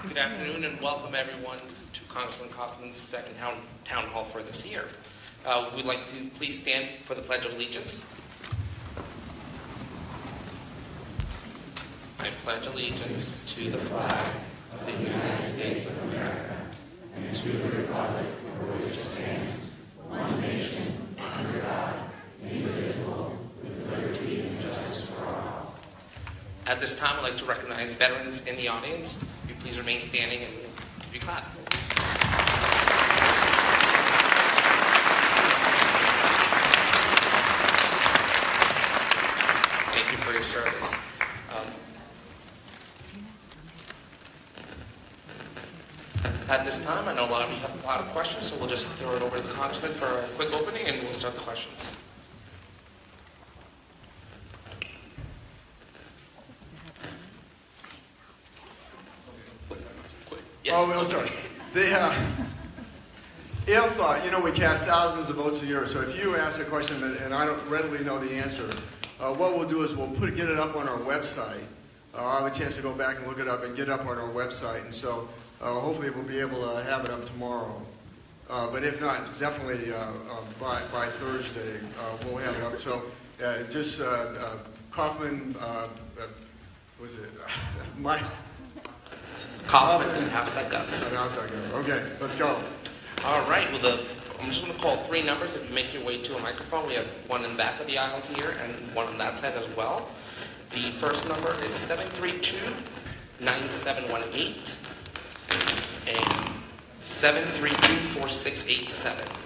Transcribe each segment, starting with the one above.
Good afternoon and welcome everyone to Congressman Coffman's second town hall for this year. We'd like to please stand for the Pledge of Allegiance. I pledge allegiance to the flag of the United States of America and to the republic for which it stands, one nation, under God, indivisible, with liberty and justice for all. At this time, I'd like to recognize veterans in the audience. If you please remain standing and be clap. Thank you for your service. At this time, I know a lot of you have a lot of questions, so we'll just throw it over to the Congressman for a quick opening and we'll start the questions. Yes. Oh, I'm sorry. We cast thousands of votes a year, so if you ask a question and I don't readily know the answer, what we'll do is we'll get it up on our website. I'll have a chance to go back and look it up and get it up on our website, and so hopefully we'll be able to have it up tomorrow. But if not, definitely by Thursday we'll have it up. So just Coffman, was it? Coffman and House.gov. Okay, let's go. All right. Well, I'm just going to call three numbers. If you make your way to a microphone, we have one in the back of the aisle here and one on that side as well. The first number is 732-9718 and 732-4687.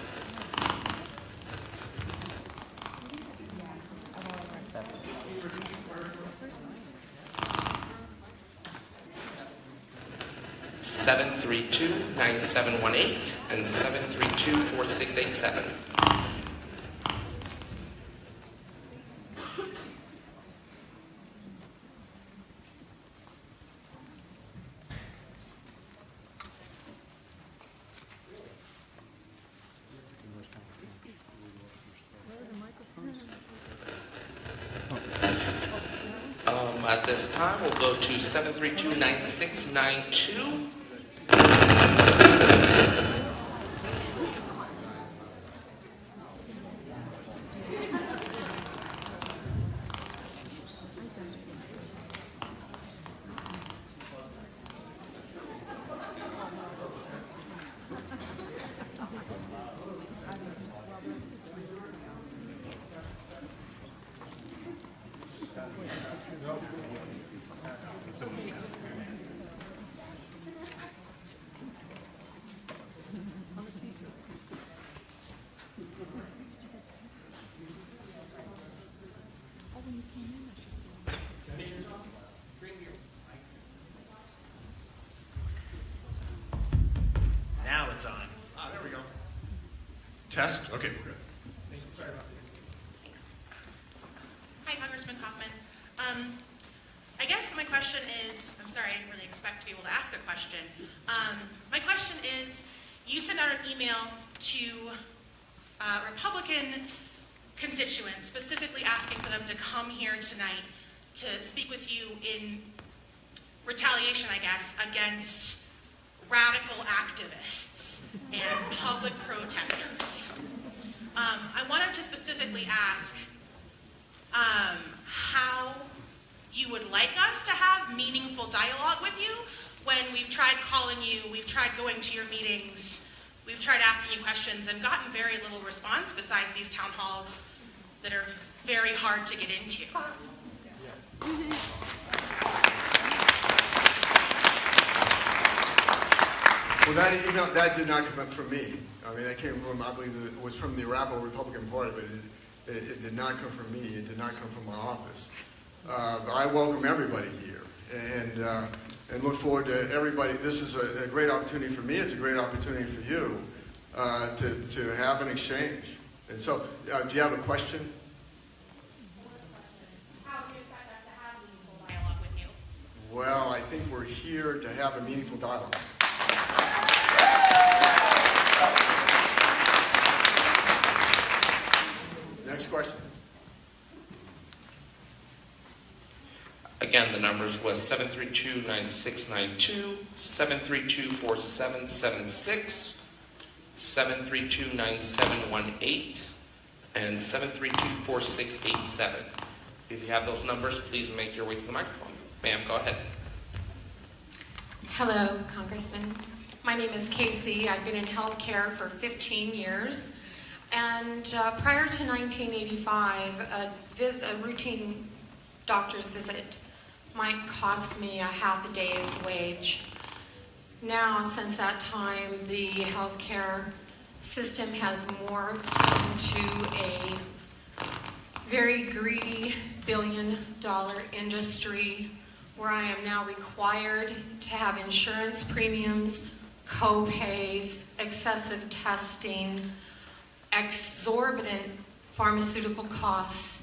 Seven 732-9718 and 732-4687. At this time, we'll go to 732-9692. Now it's on. Ah, there we go. Test? Okay, we're good. Thank you. Sorry about that. Hi, Congressman Coffman. I guess my question is, I'm sorry, I didn't really expect to be able to ask a question. My question is, you sent out an email to Republican constituents, specifically asking for them to come here tonight to speak with you in retaliation, I guess, against radical activists and public protesters. I wanted to specifically ask how you would like us to have meaningful dialogue with you when we've tried calling you, we've tried going to your meetings, we've tried asking you questions and gotten very little response besides these town halls that are very hard to get into. Well, that email, that did not come up from me. I mean, that came from, I believe it was from the Arapahoe Republican Party, but it did not come from me. It did not come from my office. I welcome everybody here and look forward to everybody. This is a great opportunity for me. It's a great opportunity for you to have an exchange. And so, do you have a question? How do you expect us to have meaningful dialogue with you? Well, I think we're here to have a meaningful dialogue. Next question. Again, the numbers was 732-9692, 732-4776, 732-9718, and 732-4687. If you have those numbers, please make your way to the microphone. Ma'am, go ahead. Hello, Congressman. My name is Casey. I've been in healthcare for 15 years. And prior to 1985, a routine doctor's visit might cost me a half a day's wage. Now, since that time, the healthcare system has morphed into a very greedy billion-dollar industry where I am now required to have insurance premiums, co-pays, excessive testing, exorbitant pharmaceutical costs,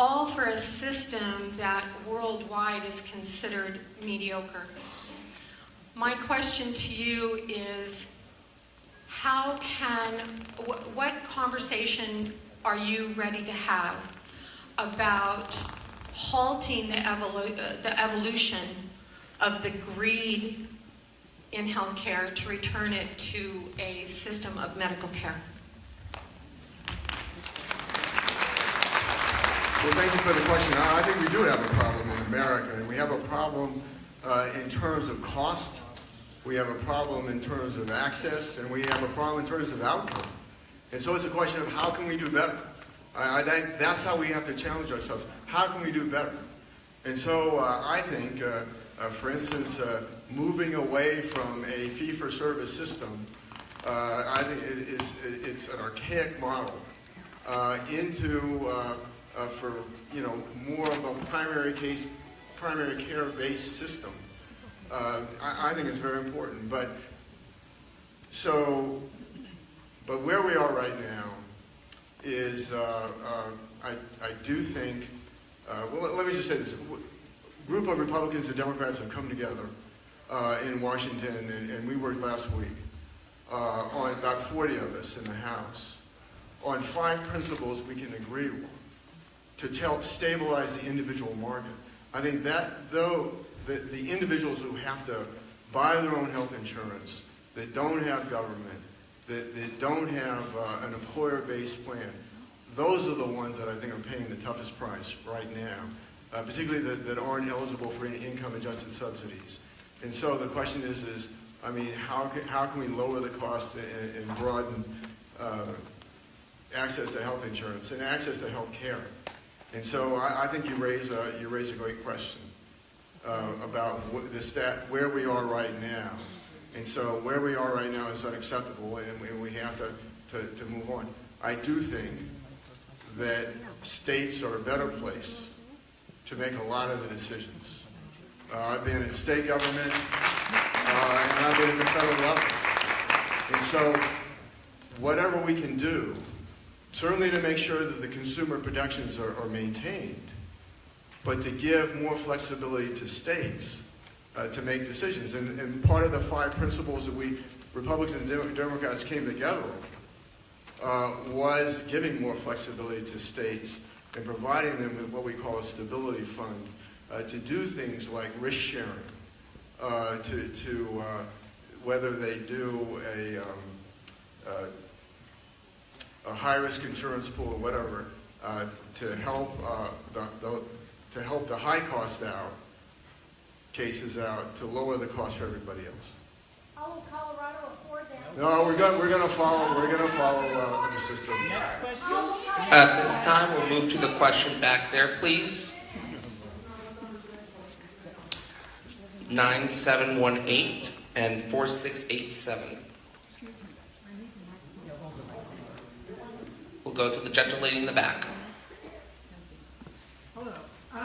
all for a system that worldwide is considered mediocre. My question to you is, what conversation are you ready to have about halting the evolution of the greed in healthcare to return it to a system of medical care? Well, thank you for the question. I think we do have a problem in America, and we have a problem in terms of cost. We have a problem in terms of access, and we have a problem in terms of outcome. And so it's a question of how can we do better? That's how we have to challenge ourselves. How can we do better? And so I think, for instance, moving away from a fee-for-service system, I think it's an archaic model, into for more of a primary care-based system. I think it's very important. But where we are right now is I do think. Well, let me just say this: a group of Republicans and Democrats have come together in Washington, and we worked last week on about 40 of us in the House on 5 principles we can agree on to help stabilize the individual market. I think that though the individuals who have to buy their own health insurance, that don't have government, that don't have an employer-based plan, those are the ones that I think are paying the toughest price right now, particularly that aren't eligible for any income-adjusted subsidies. And so the question is I mean, how can we lower the cost and broaden access to health insurance and access to health care? And so I think you raise a great question about where we are right now. And so where we are right now is unacceptable, and we have to move on. I do think that states are a better place to make a lot of the decisions. I've been in state government, and I've been in the federal level. And so whatever we can do, certainly to make sure that the consumer protections are maintained, but to give more flexibility to states to make decisions. And part of the 5 principles that we, Republicans and Democrats, came together on was giving more flexibility to states and providing them with what we call a stability fund to do things like risk sharing, whether they do a high-risk insurance pool or whatever, to help the high-cost cases out, to lower the cost for everybody else. How will Colorado afford that? No, we're going to follow the system. Next question. At this time, we'll move to the question back there, please. 9718 and 4687. We'll go to the gentle lady in the back. Hello.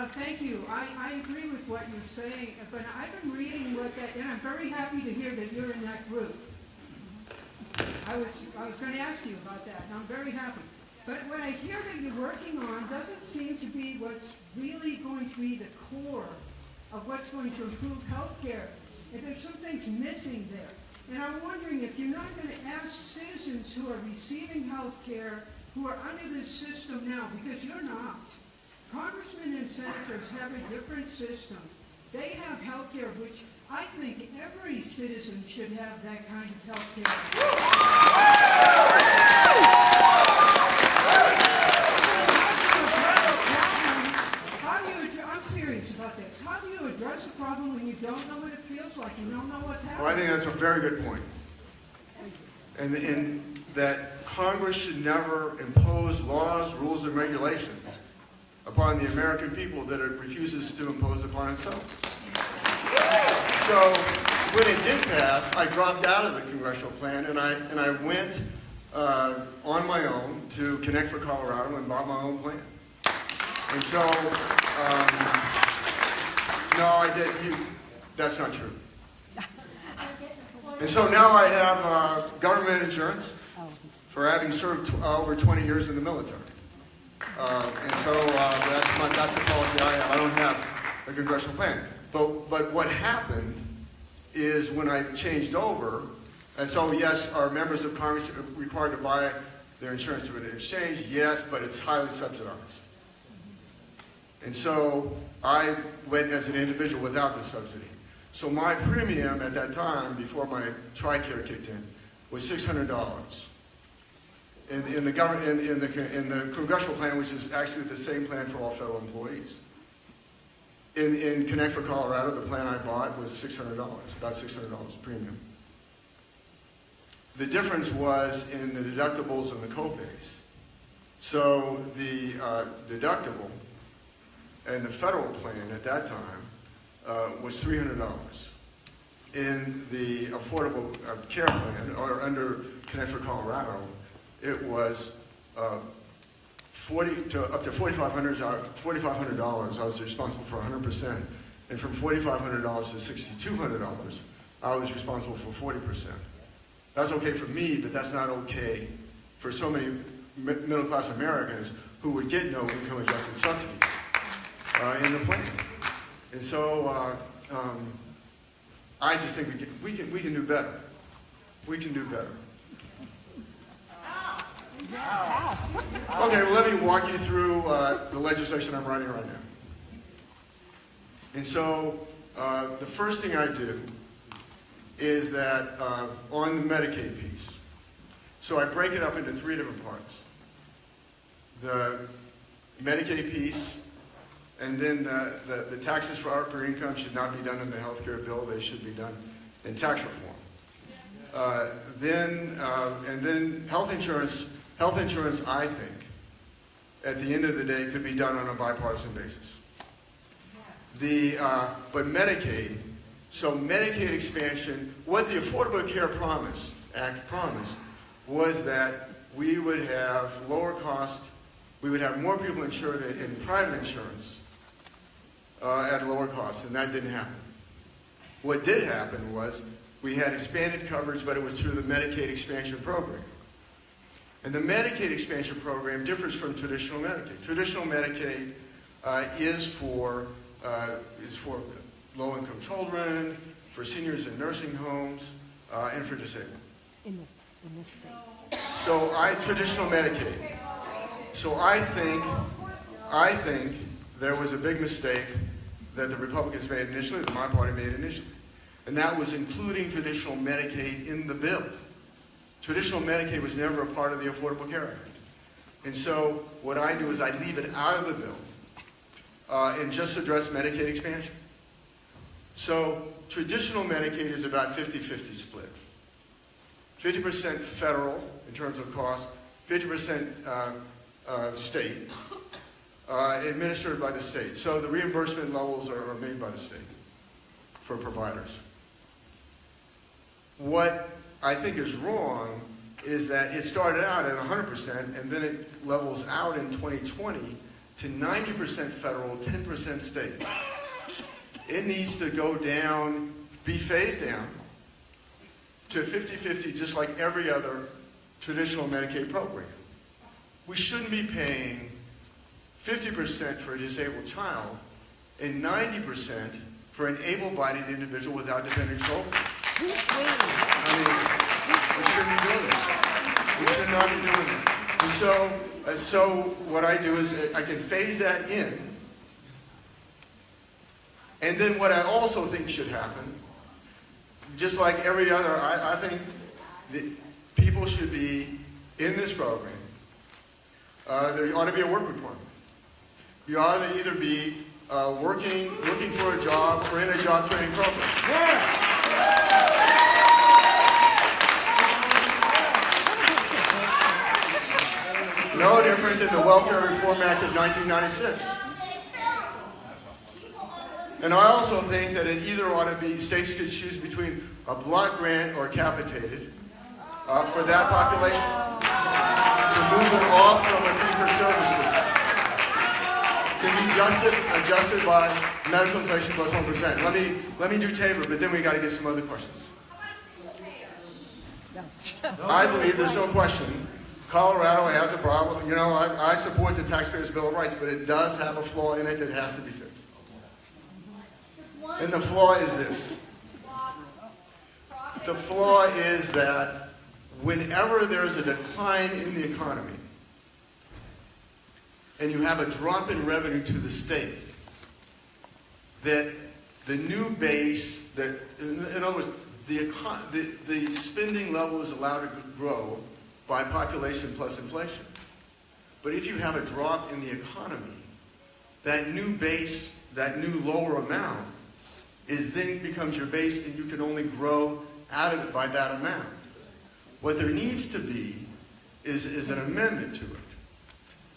Thank you. I agree with what you're saying, but I've been reading and I'm very happy to hear that you're in that group. I was going to ask you about that, and I'm very happy. But what I hear that you're working on doesn't seem to be what's really going to be the core of what's going to improve health care. And there's some things missing there. And I'm wondering if you're not going to ask citizens who are receiving health care, who are under this system now, because you're not, congressmen and senators have a different system. They have health care, which I think every citizen should have that kind of health care. I'm serious about this. How do you address a problem when you don't know what it feels like? You don't know what's happening? Well, I think that's a very good point. And that Congress should never impose laws, rules, and regulations upon the American people that it refuses to impose upon itself. So when it did pass, I dropped out of the congressional plan and I went on my own to Connect for Colorado and bought my own plan. And so, no, I did. That's not true. And so now I have government insurance for having served over 20 years in the military. And so that's a policy I have. I don't have a congressional plan. But what happened is when I changed over, and so yes, are members of Congress required to buy their insurance through an exchange? Yes, but it's highly subsidized. And so I went as an individual without the subsidy. So my premium at that time, before my TRICARE kicked in, was $600. In the congressional plan, which is actually the same plan for all federal employees. In Connect for Colorado, the plan I bought was $600, about $600 premium. The difference was in the deductibles and the copays. So the deductible and the federal plan at that time was $300. In the Affordable Care Plan, or under Connect for Colorado, it was up to $4,500. I was responsible for 100%, and from $4,500 to $6,200, I was responsible for 40%. That's okay for me, but that's not okay for so many middle-class Americans who would get no income-adjusted subsidies in the plan. And so I just think we can do better. We can do better. Okay, well, let me walk you through the legislation I'm writing right now. And so the first thing I do is that on the Medicaid piece, so I break it up into three different parts. The Medicaid piece, and then the taxes for outward income should not be done in the health care bill. They should be done in tax reform. And then health insurance, I think, at the end of the day, could be done on a bipartisan basis. But Medicaid, so Medicaid expansion, what the Affordable Care Act promised was that we would have lower cost, we would have more people insured in private insurance at a lower cost, and that didn't happen. What did happen was we had expanded coverage, but it was through the Medicaid expansion program. And the Medicaid expansion program differs from traditional Medicaid. Traditional Medicaid is for low-income children, for seniors in nursing homes, and for disabled. In this state. So traditional Medicaid. So I think there was a big mistake that the Republicans made initially, that my party made initially. And that was including traditional Medicaid in the bill. Traditional Medicaid was never a part of the Affordable Care Act. And so what I do is I leave it out of the bill and just address Medicaid expansion. So traditional Medicaid is about 50-50 split. 50% federal in terms of cost, 50% state, administered by the state. So the reimbursement levels are made by the state for providers. What I think is wrong is that it started out at 100% and then it levels out in 2020 to 90% federal, 10% state. It needs to go down, be phased down to 50-50, just like every other traditional Medicaid program. We shouldn't be paying 50% for a disabled child and 90% for an able-bodied individual without dependent children. I mean, we shouldn't be doing that. We should not be doing that. And so So what I do is I can phase that in. And then what I also think should happen, just like every other, I think that people should be in this program. There ought to be a work requirement. You ought to either be looking for a job, or in a job training program. No different than the Welfare Reform Act of 1996. And I also think that it either ought to be, states could choose between a block grant or capitated for that population to move it off from a fee-for-service system. Can be adjusted by medical inflation plus 1%. Let me do Tabor, but then we got to get some other questions. I believe there's no question Colorado has a problem. You know, I support the Taxpayers' Bill of Rights, but it does have a flaw in it that has to be fixed. And the flaw is this. The flaw is that whenever there's a decline in the economy and you have a drop in revenue to the state, that the new base, that in other words, the spending level is allowed to grow by population plus inflation. But if you have a drop in the economy, that new base, that new lower amount, then becomes your base, and you can only grow out of it by that amount. What there needs to be is an amendment to it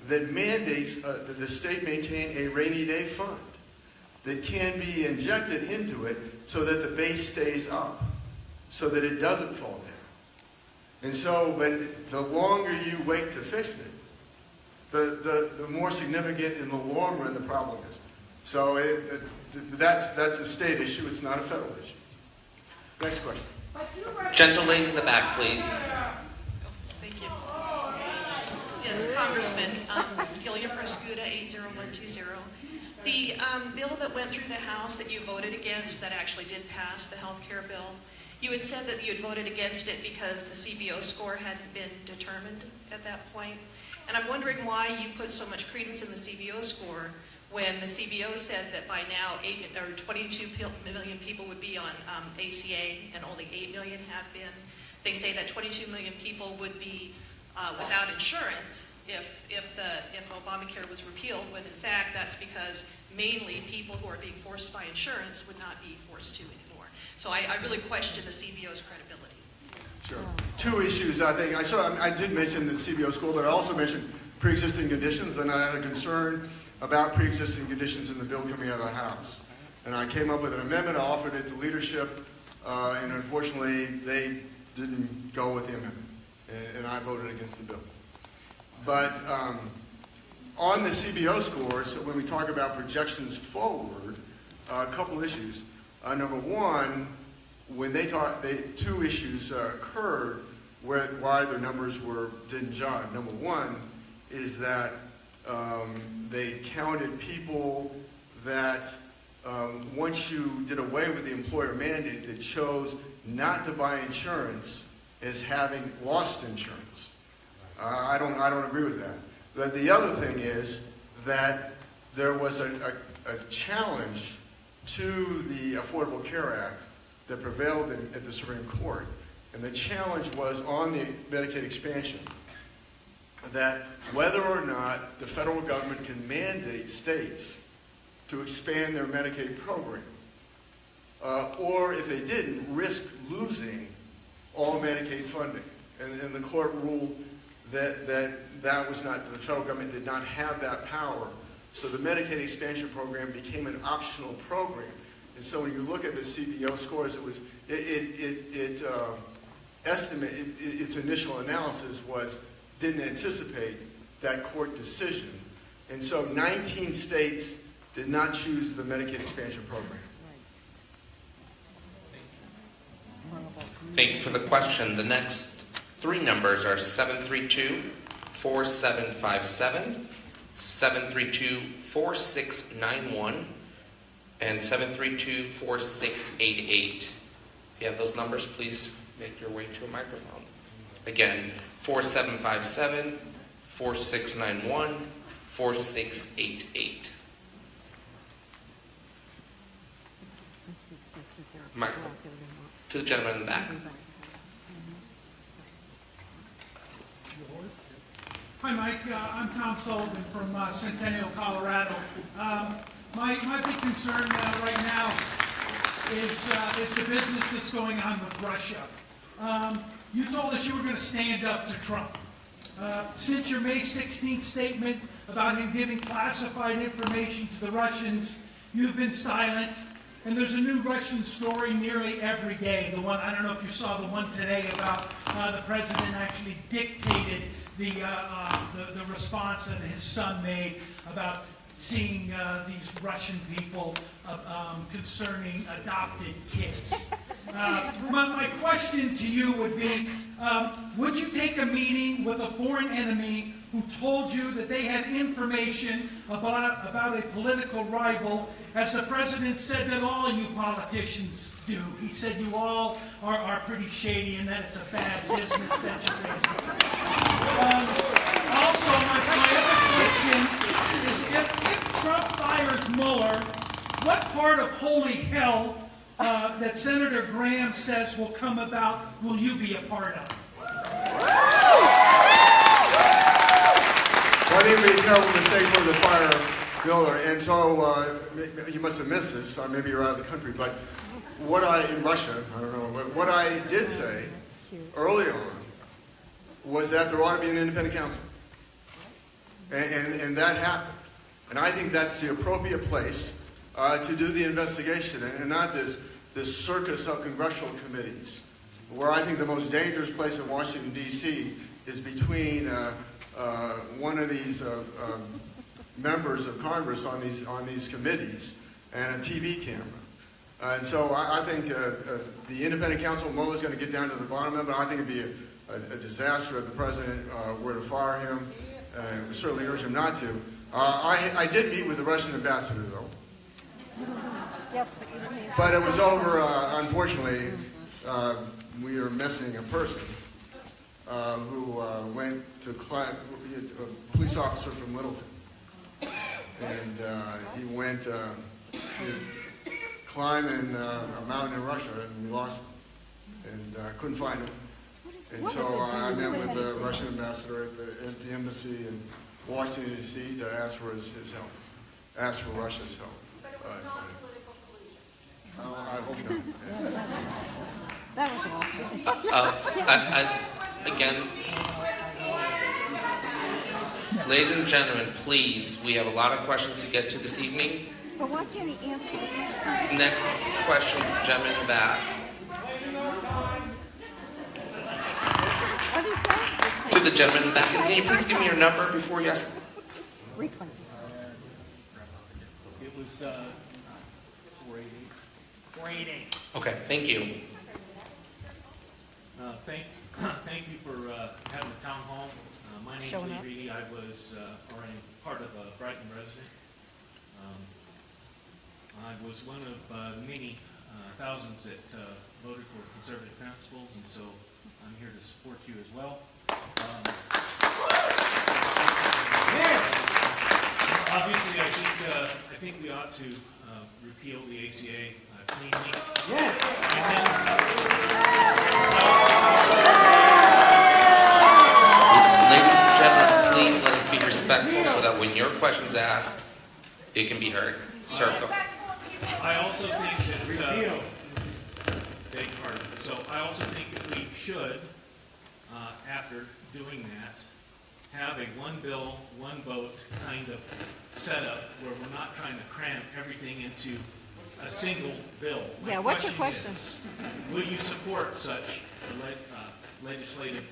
that mandates that the state maintain a rainy day fund that can be injected into it so that the base stays up, so that it doesn't fall down. And so, but the longer you wait to fix it, the more significant in the long run the problem is. So that's a state issue. It's not a federal issue. Next question. Gentlelady in the back, please. Thank you. Yes, Congressman, Delia Prescuda, 80120. The bill that went through the House that you voted against that actually did pass, the health care bill, you had said that you had voted against it because the CBO score hadn't been determined at that point. And I'm wondering why you put so much credence in the CBO score when the CBO said that by now 22 million people would be on ACA and only 8 million have been. They say that 22 million people would be without insurance if Obamacare was repealed, when in fact that's because mainly people who are being forced by insurance would not be forced to anymore. So I really question the CBO's credibility. Sure. Two issues, I think. I did mention the CBO score, but I also mentioned pre-existing conditions, and I had a concern about pre-existing conditions in the bill coming out of the House. And I came up with an amendment, I offered it to leadership, and unfortunately they didn't go with the amendment, and I voted against the bill. But on the CBO scores, when we talk about projections forward, a couple issues. Number one, when two issues occurred why their numbers didn't jive. Number one is that they counted people that once you did away with the employer mandate that chose not to buy insurance as having lost insurance. I don't agree with that. But the other thing is that there was a challenge to the Affordable Care Act that prevailed at the Supreme Court. And the challenge was on the Medicaid expansion, that whether or not the federal government can mandate states to expand their Medicaid program, or if they didn't, risk losing all Medicaid funding. And the court ruled that was not, the federal government did not have that power. So the Medicaid expansion program became an optional program. And so when you look at the CBO scores, its initial analysis didn't anticipate that court decision. And so 19 states did not choose the Medicaid expansion program. Thank you for the question. The next three numbers are 732-4757, 732-4691, and 732-4688. If you have those numbers, please make your way to a microphone. Again, 4757, 4691-4688. Microphone. To the gentleman in the back. Hi, Mike. I'm Tom Sullivan from Centennial, Colorado. My big concern right now is the business that's going on with Russia. You told us you were going to stand up to Trump. Since your May 16th statement about him giving classified information to the Russians, you've been silent. And there's a new Russian story nearly every day. The one, I don't know if you saw the one today about the president actually dictated the response that his son made about seeing these Russian people concerning adopted kids. My question to you would be, would you take a meeting with a foreign enemy who told you that they had information about a political rival, as the president said that all you politicians do? He said you all are pretty shady and that it's a bad business that you're in. Also, my other question is, if Trump fires Mueller, what part of holy hell that Senator Graham says will come about will you be a part of? Well, I think it would be a terrible mistake for him to fire Mueller. And so, you must have missed this, or maybe you're out of the country, but in Russia, I don't know, but what I did say early on was that there ought to be an independent counsel. And that happened. And I think that's the appropriate place to do the investigation, and not this circus of congressional committees, where I think the most dangerous place in Washington, D.C. is between one of these members of Congress on these committees and a TV camera. And so I think the independent counsel, Mueller's going to get down to the bottom of it, but I think it'd be a disaster if the president were to fire him. We certainly urge him not to. I did meet with the Russian ambassador, though. Yes, but you didn't answer. But it was over, unfortunately, we are missing a person who went to climb, a police officer from Littleton. And he went to climb in a mountain in Russia, and we lost him. And couldn't find him. And so I met with the Russian ambassador at the embassy in Washington, D.C. to ask for his help, ask for Russia's help. But it was not political collusion. I hope not. That was awful. Again, ladies and gentlemen, please, we have a lot of questions to get to this evening. But why can't he answer the Next question, the gentleman in the back. What did he say? To the gentleman in the back. And can you please give me your number before you ask? Reclaim. It was 488. Okay, thank you. Thank you for having the town hall. My name's Showing Lee up. Reedy. I was already part of a Brighton resident. I was one of many thousands that voted for conservative principles, and so I'm here to support you as well. Obviously, I think we ought to repeal the ACA cleanly. Yes. Ladies and gentlemen, please let us be respectful so that when your question is asked, it can be heard. Sir, go. I also think that beg your pardon. So I also think that we should, after doing that, have a one bill, one vote kind of setup where we're not trying to cram everything into a single bill. Yeah, what's your question? Will you support such a legislative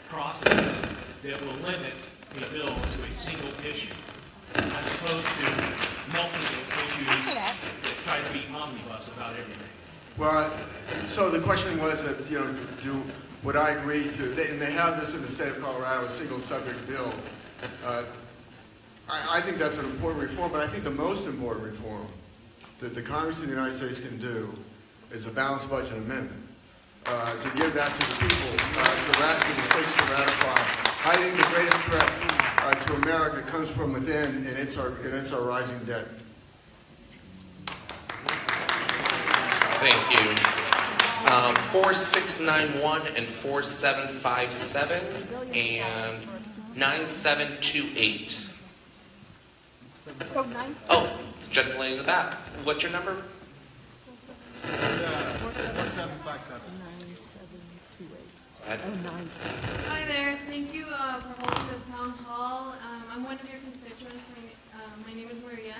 process that will limit the bill to a single issue, as opposed to multiple issues that try to be omnibus about everything? Well, so the question was that, would I agree to, and they have this in the state of Colorado, a single subject bill. I think that's an important reform, but I think the most important reform that the Congress of the United States can do is a balanced budget amendment, to give that to the people, to the states to ratify I think the greatest threat to America comes from within, and it's our rising debt. Thank you. 4691 and 4757 and 9728. Code 9? Oh, the gentleman in the back. What's your number? 9728. Hi there. Thank you for holding this town hall. I'm one of your constituents. My name is Maria.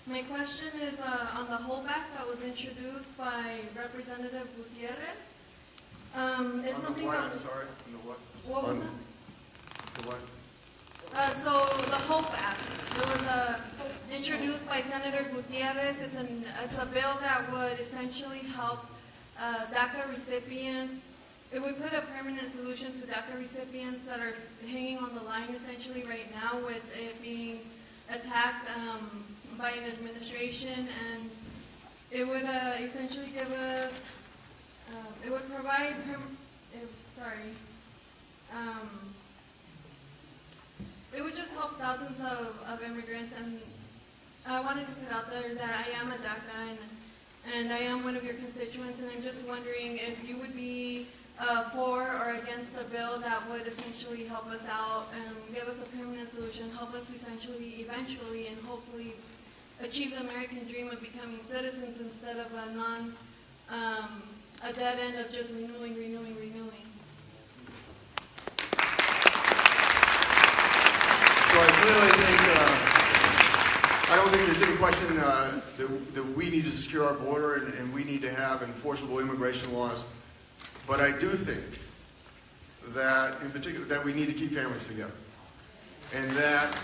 My question is on the holdback that was introduced by Representative Gutierrez. It's something that I'm sorry. On the what? What was that? The what? So the holdback, it was introduced by Senator Gutierrez. It's a bill that would essentially help DACA recipients. It would put a permanent solution to DACA recipients that are hanging on the line essentially right now with it being attacked by an administration, and it would essentially give us, it would provide, it would just help thousands of immigrants. And I wanted to put out there that I am a DACA and I am one of your constituents, and I'm just wondering if you would be for or against a bill that would essentially help us out and give us a permanent solution, help us essentially, eventually, and hopefully achieve the American dream of becoming citizens instead of a dead end of just renewing. So I clearly think, I don't think there's any question that we need to secure our border and we need to have enforceable immigration laws. But I do think that, in particular, that we need to keep families together. And that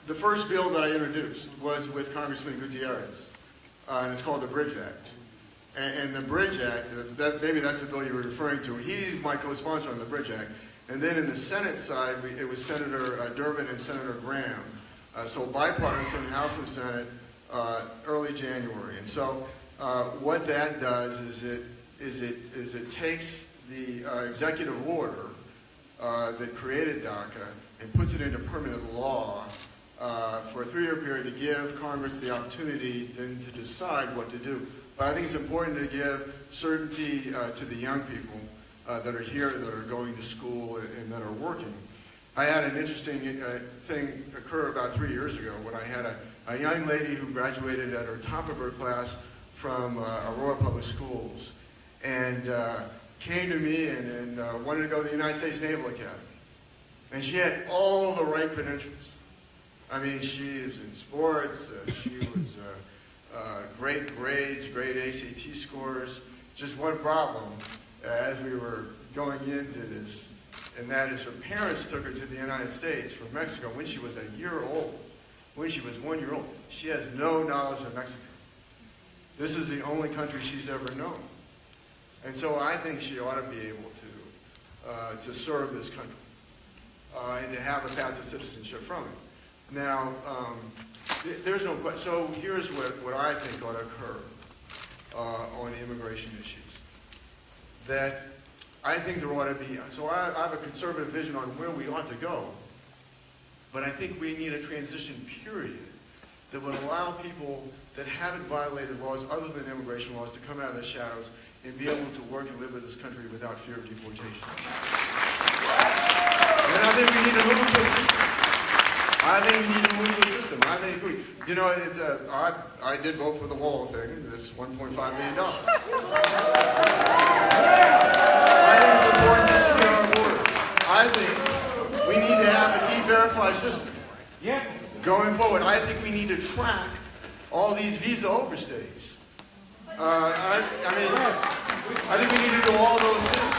the first bill that I introduced was with Congressman Gutierrez, and it's called the Bridge Act. And the Bridge Act, maybe that's the bill you were referring to. He's my co-sponsor on the Bridge Act. And then in the Senate side, it was Senator Durbin and Senator Graham. So bipartisan, House and Senate, early January. And so what that does is it takes the executive order that created DACA and puts it into permanent law for a 3-year period to give Congress the opportunity then to decide what to do. But I think it's important to give certainty to the young people that are here, that are going to school, and that are working. I had an interesting thing occur about 3 years ago when I had a young lady who graduated at her top of her class from Aurora Public Schools and came to me and wanted to go to the United States Naval Academy. And she had all the right credentials. I mean, she was in sports, she was great grades, great ACT scores. Just one problem as we were going into this, and that is her parents took her to the United States from Mexico when she was a year old. When she was 1 year old. She has no knowledge of Mexico. This is the only country she's ever known. And so I think she ought to be able to serve this country and to have a path to citizenship from it. Now, there's no question. So here's what I think ought to occur on the immigration issues. That I think there ought to be, so I have a conservative vision on where we ought to go, but I think we need a transition period that would allow people that haven't violated laws other than immigration laws to come out of the shadows and be able to work and live in this country without fear of deportation. And I think we need to move to a system. I think I did vote for the wall thing, this $1.5 million. I think it's important to secure our border. I think we need to have an e-verify system. Yeah. Going forward, I think we need to track all these visa overstays. I think we need to do all those things.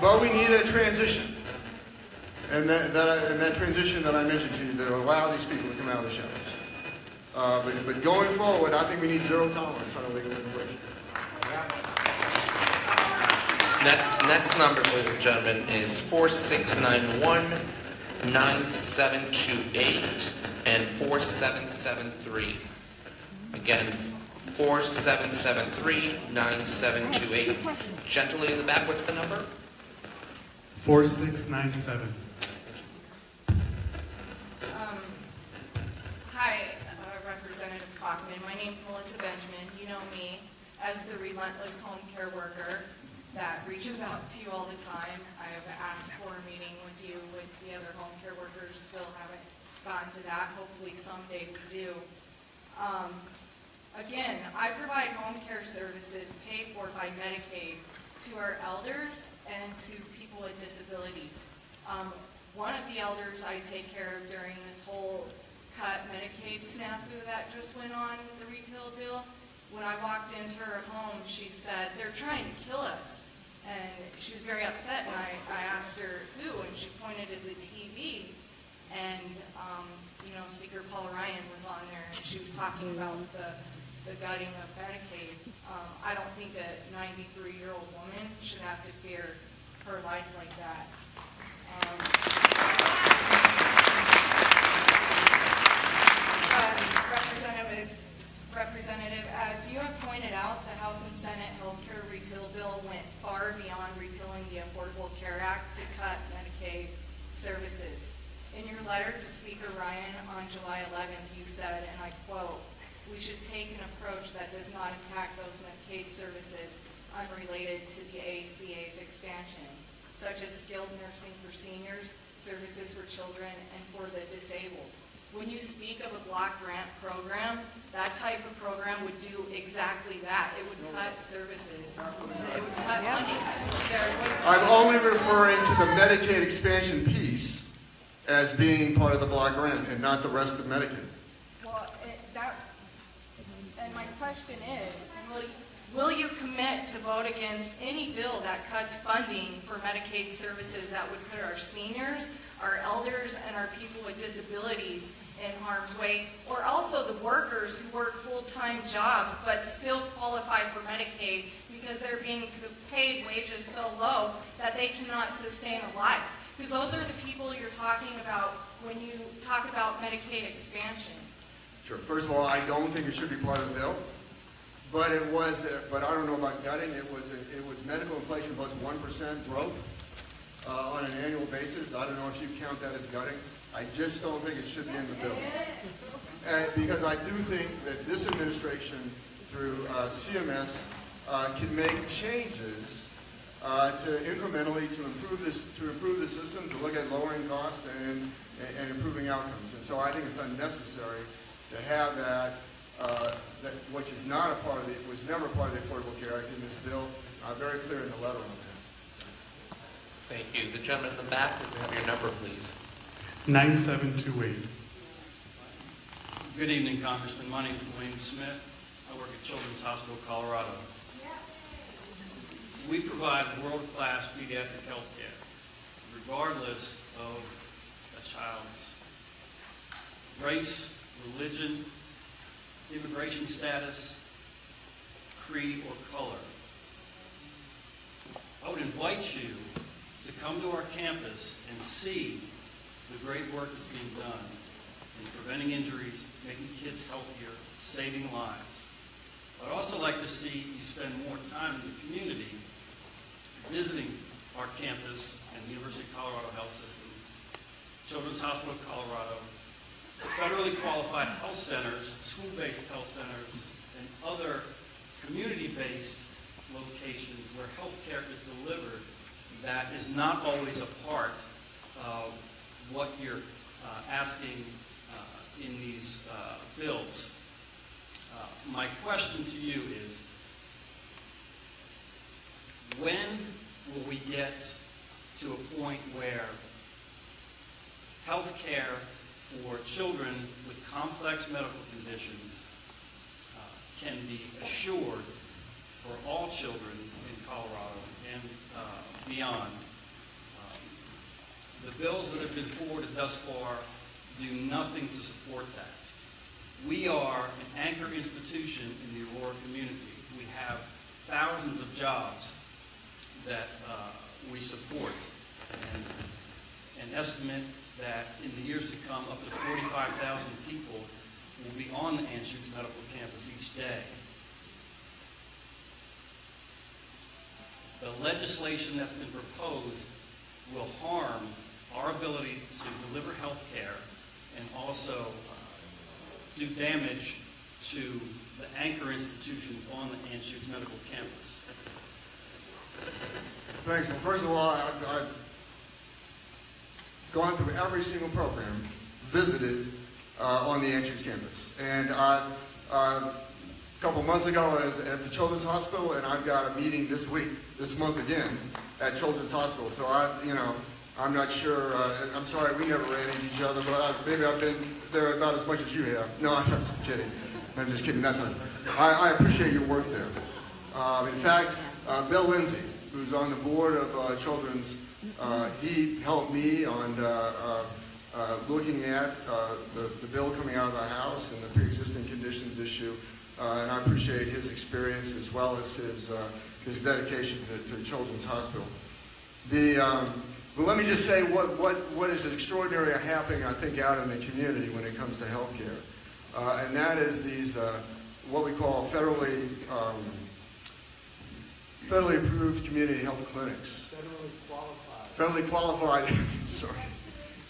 But we need a transition. And that transition that I mentioned to you that will allow these people to come out of the shadows. But going forward, I think we need zero tolerance on illegal immigration. Next number, ladies and gentlemen, is 4691, 9728, and 4773. Again, 4773-9728. Gentleman in the back, what's the number? 4697. Hi, Representative Coffman. My name's Melissa Benjamin. You know me as the relentless home care worker that reaches out to you all the time. I have asked for a meeting with you with the other home care workers. Still haven't gotten to that. Hopefully someday we do. Again, I provide home care services paid for by Medicaid to our elders and to people with disabilities. One of the elders I take care of during this whole cut Medicaid snafu that just went on, the repeal bill, when I walked into her home, she said, "They're trying to kill us." And she was very upset, and I asked her who, and she pointed to the TV, and Speaker Paul Ryan was on there, and she was talking about the gutting of Medicaid. I don't think a 93-year-old woman should have to fear her life like that. Representative, as you have pointed out, the House and Senate healthcare repeal bill went far beyond repealing the Affordable Care Act to cut Medicaid services. In your letter to Speaker Ryan on July 11th, you said, and I quote, "We should take an approach that does not attack those Medicaid services unrelated to the ACA's expansion, such as skilled nursing for seniors, services for children, and for the disabled." When you speak of a block grant program, that type of program would do exactly that. It would cut services. It would cut money. I'm only referring to the Medicaid expansion piece as being part of the block grant and not the rest of Medicaid. Well, and my question is, will you commit to vote against any bill that cuts funding for Medicaid services that would put our seniors, our elders, and our people with disabilities in harm's way, or also the workers who work full-time jobs but still qualify for Medicaid because they're being paid wages so low that they cannot sustain a life? Because those are the people you're talking about when you talk about Medicaid expansion. Sure. First of all, I don't think it should be part of the bill, but it was. But I don't know about gutting. It was medical inflation plus 1% growth on an annual basis. I don't know if you count that as gutting. I just don't think it should be in the bill, because I do think that this administration, through CMS, can make changes to incrementally to improve the system, to look at lowering costs and improving outcomes. And so I think it's unnecessary to have that which is not a part of was never part of the Affordable Care Act in this bill. Very clear in the letter on that. Thank you. The gentleman in the back, would you have your number, please? 9728. Good evening, Congressman. My name is Dwayne Smith. I work at Children's Hospital, Colorado. We provide world-class pediatric health care, regardless of a child's race, religion, immigration status, creed, or color. I would invite you to come to our campus and see the great work that's being done in preventing injuries, making kids healthier, saving lives. I'd also like to see you spend more time in the community visiting our campus and the University of Colorado Health System, Children's Hospital of Colorado, federally qualified health centers, school-based health centers, and other community-based locations where health care is delivered that is not always a part of what you're asking in these bills. My question to you is, when will we get to a point where health care for children with complex medical conditions can be assured for all children in Colorado and beyond? The bills that have been forwarded thus far do nothing to support that. We are an anchor institution in the Aurora community. We have thousands of jobs that we support, and an estimate that in the years to come, up to 45,000 people will be on the Anschutz Medical Campus each day. the legislation that's been proposed will harm our ability to deliver health care and also do damage to the anchor institutions on the Anschutz Medical Campus. Thanks. Well, first of all, I've gone through every single program, visited on the Anschutz campus. And a couple months ago, I was at the Children's Hospital, and I've got a meeting this month again, at Children's Hospital. So I'm not sure. I'm sorry, we never ran into each other, but maybe I've been there about as much as you have. No, I'm just kidding. I'm just kidding. That's not. I appreciate your work there. In fact, Bill Lindsay, who's on the board of Children's, he helped me on looking at the bill coming out of the House and the pre-existing conditions issue, and I appreciate his experience as well as his dedication to Children's Hospital. But let me just say what is extraordinary happening, I think, out in the community when it comes to health care, and that is these what we call federally approved community health clinics. Federally qualified, sorry.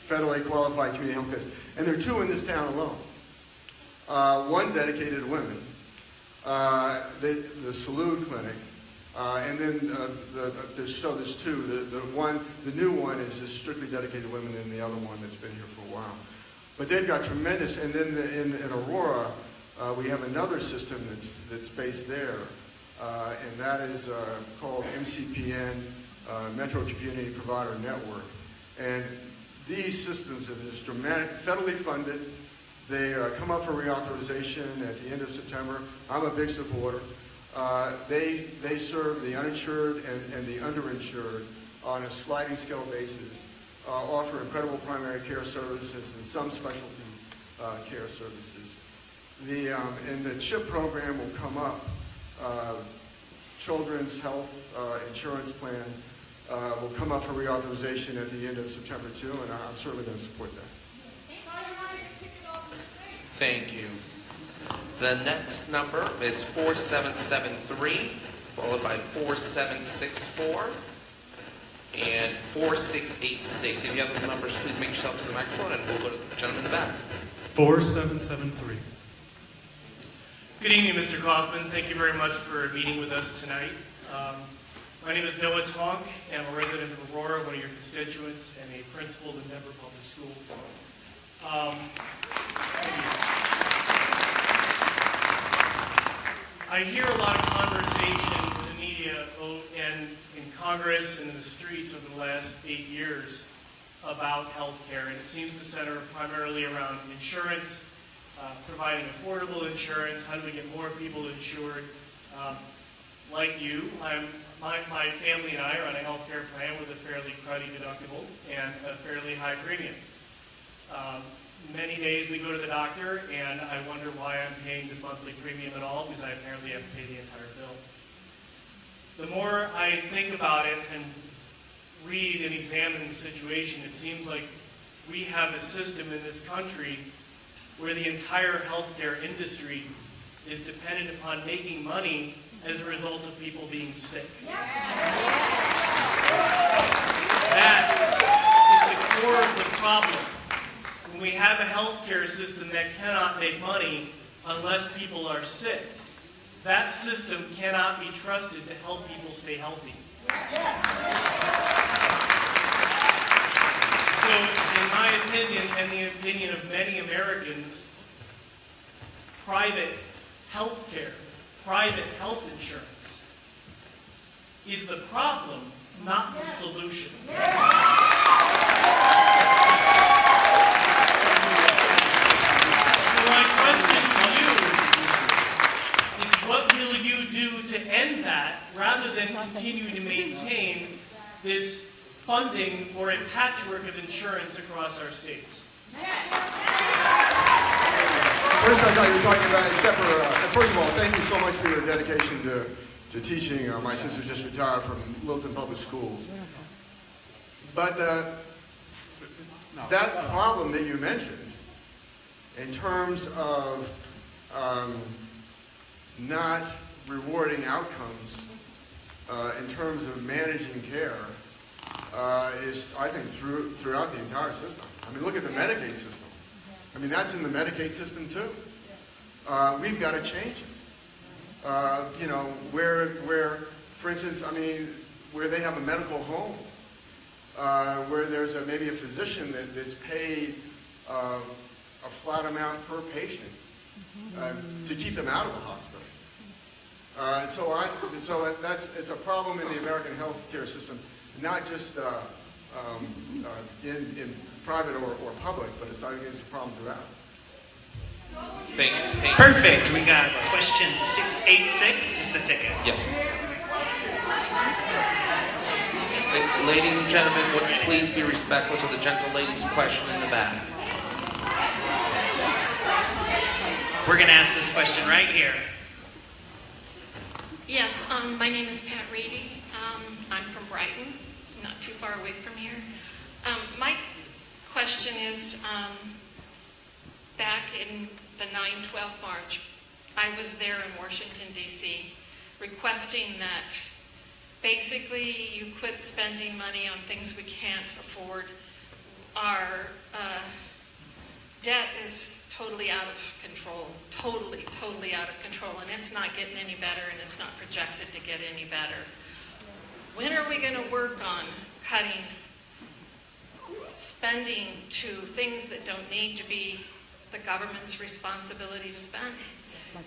Federally qualified community health clinics. And there are two in this town alone. One dedicated to women, the Salud Clinic, and then there's two. The new one is just strictly dedicated to women, and the other one that's been here for a while. But they've got tremendous, and then in Aurora, we have another system that's based there, and that is called MCPN, Metro Community Provider Network. And these systems are just dramatic, federally funded. They come up for reauthorization at the end of September. I'm a big supporter. They serve the uninsured and the underinsured on a sliding scale basis, offer incredible primary care services and some specialty care services. And the CHIP program will come up. Children's Health Insurance Plan will come up for reauthorization at the end of September too, and I'm certainly going to support that. Thank you. The next number is 4773, followed by 4764 and 4686. If you have those numbers, please make yourself to the microphone, and we'll go to the gentleman in the back. 4773. Good evening, Mr. Coffman. Thank you very much for meeting with us tonight. My name is Noah Tonk, and I'm a resident of Aurora, one of your constituents, and a principal in Denver Public Schools. I hear a lot of conversation in the media and in Congress and in the streets over the last 8 years about health care, and it seems to center primarily around insurance, providing affordable insurance, how do we get more people insured. Like you, my family and I are on a health care plan with a fairly cruddy deductible and a fairly high premium. Many days we go to the doctor and I wonder why I'm paying this monthly premium at all, because I apparently have to pay the entire bill. The more I think about it and read and examine the situation, it seems like we have a system in this country where the entire healthcare industry is dependent upon making money as a result of people being sick. That is the core of the problem. When we have a healthcare system that cannot make money unless people are sick, that system cannot be trusted to help people stay healthy. So, in my opinion, and the opinion of many Americans, private health care, private health insurance is the problem, not the solution. So my question to you is, what will you do to end that rather than continue to maintain this funding for a patchwork of insurance across our states? First, I thought you were talking about, except for, first of all, thank you so much for your dedication to teaching. My sister just retired from Littleton Public Schools. But that problem that you mentioned, in terms of not rewarding outcomes in terms of managing care is, I think, throughout the entire system. I mean, look at the Medicaid system. I mean, that's in the Medicaid system too. We've got to change it. You know, where, for instance, I mean, where they have a medical home, where there's maybe a physician that's paid a flat amount per patient to keep them out of the hospital. So it's a problem in the American healthcare system, not just in private or public, but I think it's a problem throughout. Thank you. Perfect. We got question 686 is the ticket. Yes. Ladies and gentlemen, would you please be respectful to the gentle lady's question in the back? We're going to ask this question right here. Yes, my name is Pat Reedy. I'm from Brighton, not too far away from here. My question is, back in the 9/12 March, I was there in Washington, D.C., requesting that basically you quit spending money on things we can't afford. Our debt is totally out of control, totally out of control, and it's not getting any better, and it's not projected to get any better. When are we going to work on cutting spending to things that don't need to be the government's responsibility to spend?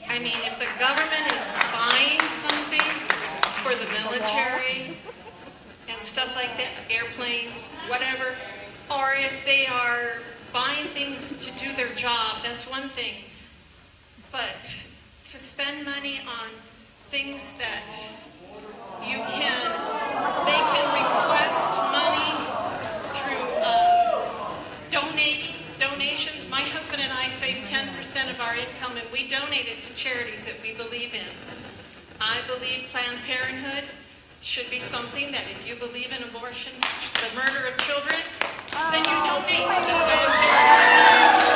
I mean, if the government is buying something for the military and stuff like that, airplanes, whatever, or if they are buying things to do their job, that's one thing. But to spend money on things that they can request money through donations. My husband and I save 10% of our income, and we donate it to charities that we believe in. I believe Planned Parenthood should be something that if you believe in abortion, the murder of children, then you donate to the Planned Parenthood.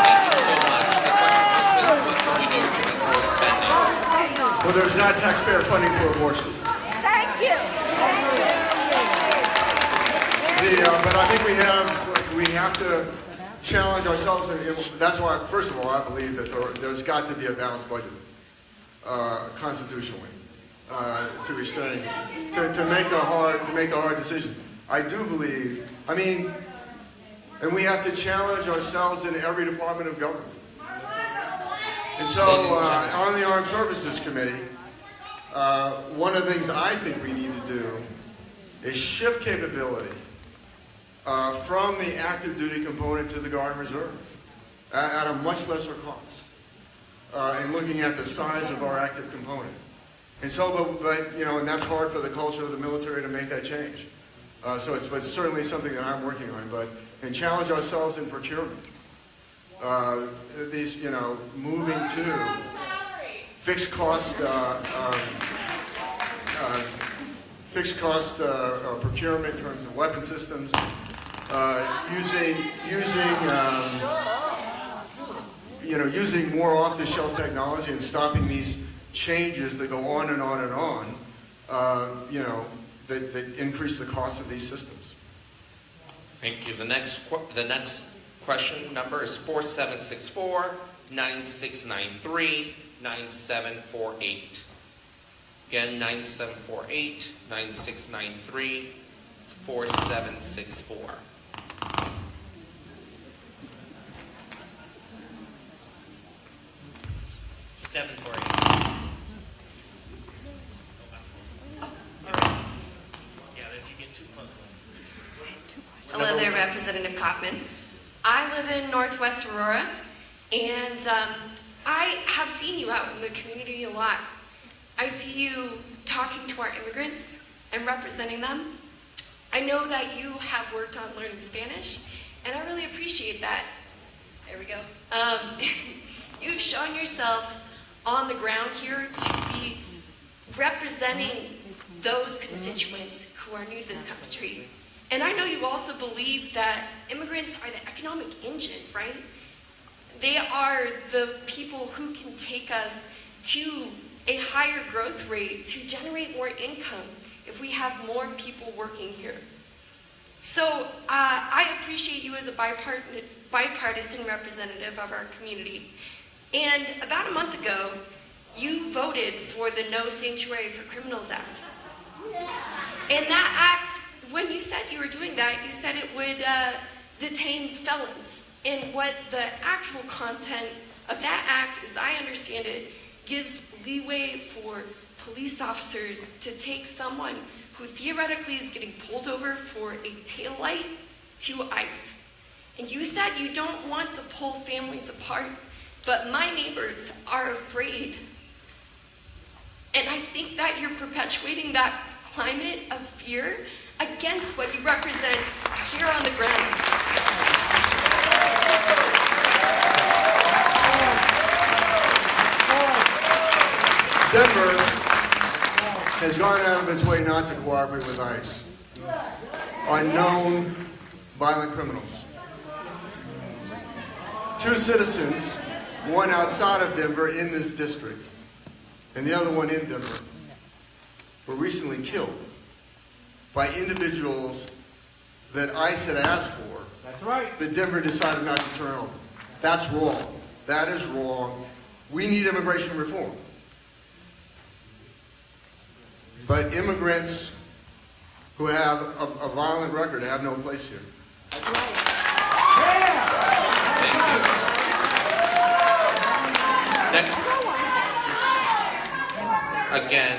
Thank you so much. The question was, what can we do to control spending? Well, there's not taxpayer funding for abortion. Thank you. But I think we have to challenge ourselves, and that's why, first of all, I believe that there's got to be a balanced budget constitutionally to restrain, to make the hard decisions. I do believe. I mean, and we have to challenge ourselves in every department of government. And so, on the Armed Services Committee, one of the things I think we need to do is shift capability from the active duty component to the Guard and Reserve at a much lesser cost, and looking at the size of our active component. And so, but you know, and that's hard for the culture of the military to make that change. So it's certainly something that I'm working on. And challenge ourselves in procurement. These, you know, moving to fixed cost procurement in terms of weapon systems, using more off-the-shelf technology and stopping these changes that go on and on and on, that increase the cost of these systems. Thank you. The next question number is 4764-9693-9748. Again, 9748-9693, 4764. Hello there, Representative Coffman. I live in Northwest Aurora, and I have seen you out in the community a lot. I see you talking to our immigrants and representing them. I know that you have worked on learning Spanish, and I really appreciate that. There we go. You've shown yourself on the ground here to be representing those constituents who are new to this country. And I know you also believe that immigrants are the economic engine, right? They are the people who can take us to a higher growth rate to generate more income if we have more people working here. So I appreciate you as a bipartisan representative of our community. And about a month ago, you voted for the No Sanctuary for Criminals Act. And that act, when you said you were doing that, you said it would detain felons. And what the actual content of that act, as I understand it, gives leeway for police officers to take someone who theoretically is getting pulled over for a taillight to ICE. And you said you don't want to pull families apart, but my neighbors are afraid. And I think that you're perpetuating that climate of fear against what you represent here on the ground. Denver has gone out of its way not to cooperate with ICE on known violent criminals. 2 citizens, one outside of Denver in this district, and the other one in Denver, were recently killed by individuals that ICE had asked for. That's right. That Denver decided not to turn over. That's wrong. That is wrong. We need immigration reform. But immigrants who have a violent record have no place here. That's right. Next. Again,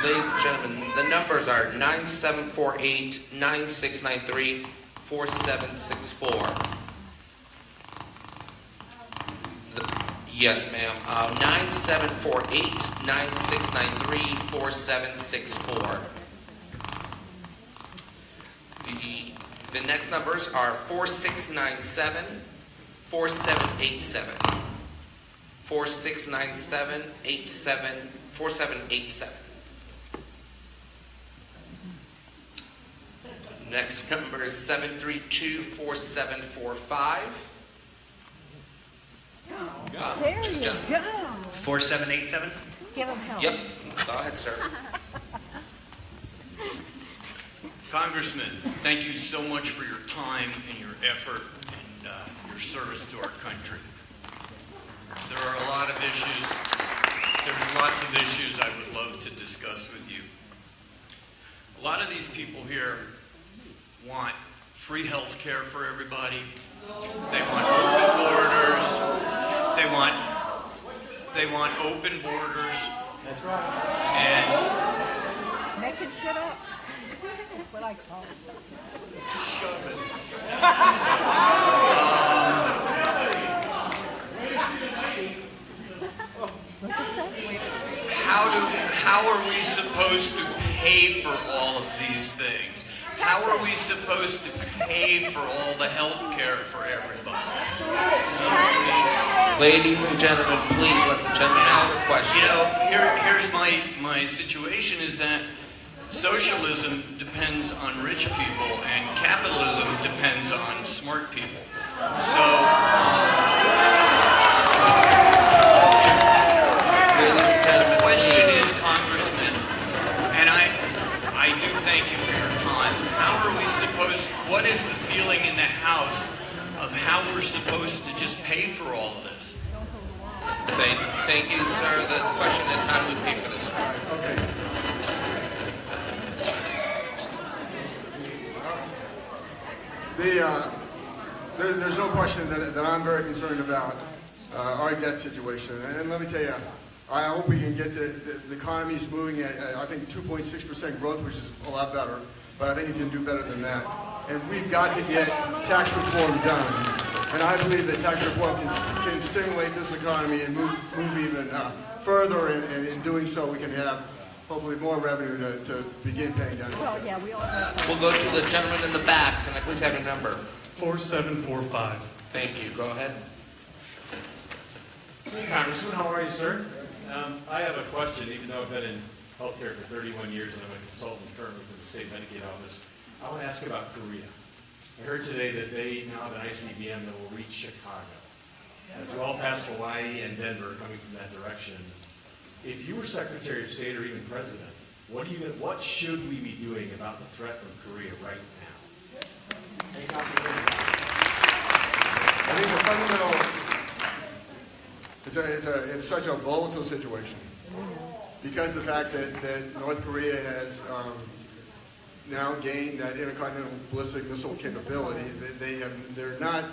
ladies and gentlemen, the numbers are 9748, 9693, 4764. Yes, ma'am. 9748, 9693, 4764. The next numbers are 4697, 4787. 4697, 4787. Next number is 732, 4745. There you go. 4787? Give him help. Yep. Go ahead, sir. Congressman, thank you so much for your time and your effort and your service to our country. There are a lot of issues. There's lots of issues I would love to discuss with you. A lot of these people here want free health care for everybody. They want open borders. They want open borders. That's right. And Making shit up. That's what I call it. How are we supposed to pay for all of these things? How are we supposed to pay for all the health care for everybody? Ladies and gentlemen, please let the gentleman ask the question. You know, here's my situation is that socialism depends on rich people and capitalism depends on smart people. So, ladies and gentlemen, the question is, Congressman, and I do thank you for your time. How are we supposed, what is the feeling in the House of how we're supposed to just pay for all of this? Thank you, sir. The question is, how do we pay for this? Okay. There's no question that I'm very concerned about our debt situation. And let me tell you, I hope we can get the economy's moving at, I think, 2.6% growth, which is a lot better. But I think it can do better than that. And we've got to get tax reform done. And I believe that tax reform can stimulate this economy and move even further. And in doing so, we can have hopefully more revenue to begin paying down this debt. Yeah, we all know. We'll go to the gentleman in the back. Can I please have your number? 4745. Thank you. Go ahead. Congressman, how are you, sir? I have a question, even though I've been in healthcare for 31 years and I'm a consultant currently for the state Medicaid office. I want to ask about Korea. I heard today that they now have an ICBM that will reach Chicago. as well past Hawaii and Denver coming from that direction. If you were Secretary of State or even President, what should we be doing about the threat from Korea right now? I think the fundamental, it's such a volatile situation because the fact that North Korea has now gained that intercontinental ballistic missile capability. They're not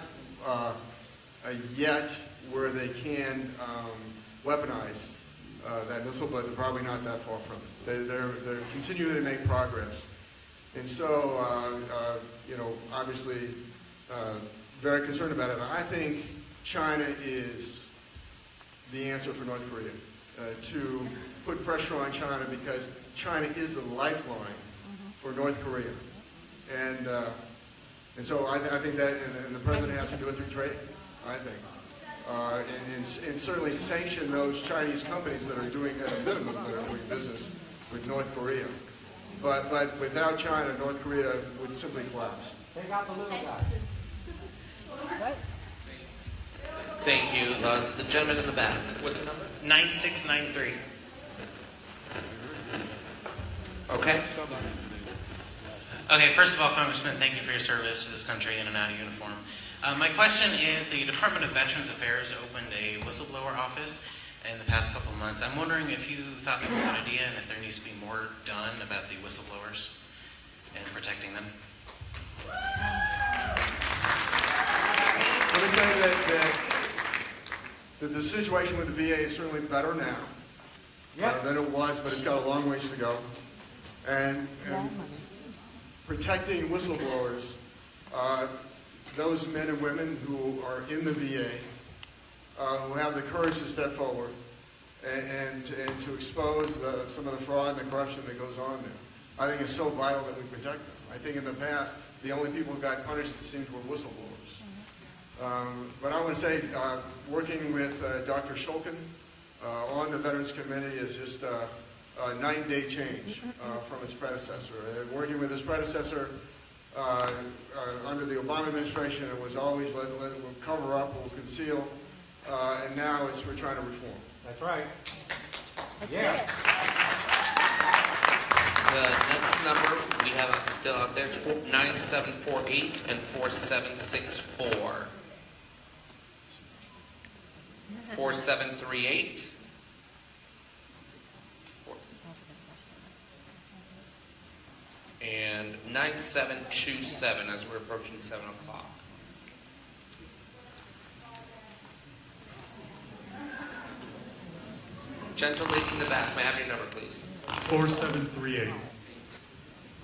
yet where they can weaponize that missile, but they're probably not that far from it. They're continuing to make progress. And so, obviously, very concerned about it. I think China is the answer for North Korea, to put pressure on China because China is the lifeline for North Korea. And so I think that, and the president has to do it through trade, I think. And certainly sanction those Chinese companies that are doing, at a minimum, that are doing business with North Korea. But without China, North Korea would simply collapse. Take out the little guy. Thank you. The gentleman in the back. What's the number? 9693. Okay. Okay, first of all, Congressman, thank you for your service to this country in and out of uniform. My question is, the Department of Veterans Affairs opened a whistleblower office in the past couple of months. I'm wondering if you thought that was a good idea and if there needs to be more done about the whistleblowers and protecting them. Let me say that the situation with the VA is certainly better now than it was, but it's got a long ways to go. And protecting whistleblowers, those men and women who are in the VA, who have the courage to step forward and to expose some of the fraud and the corruption that goes on there. I think it's so vital that we protect them. I think in the past, the only people who got punished, it seems, were whistleblowers. But I want to say, working with Dr. Shulkin on the Veterans Committee is just a night-and-day change from its predecessor. Working with his predecessor under the Obama administration, it was always we'll cover up, we'll conceal, and now we're trying to reform. That's right. The next number we have still out there is 9748 and 4764. 4738. And 9727 as we're approaching 7 o'clock. Gentle lady in the back, may I have your number, please? 4738.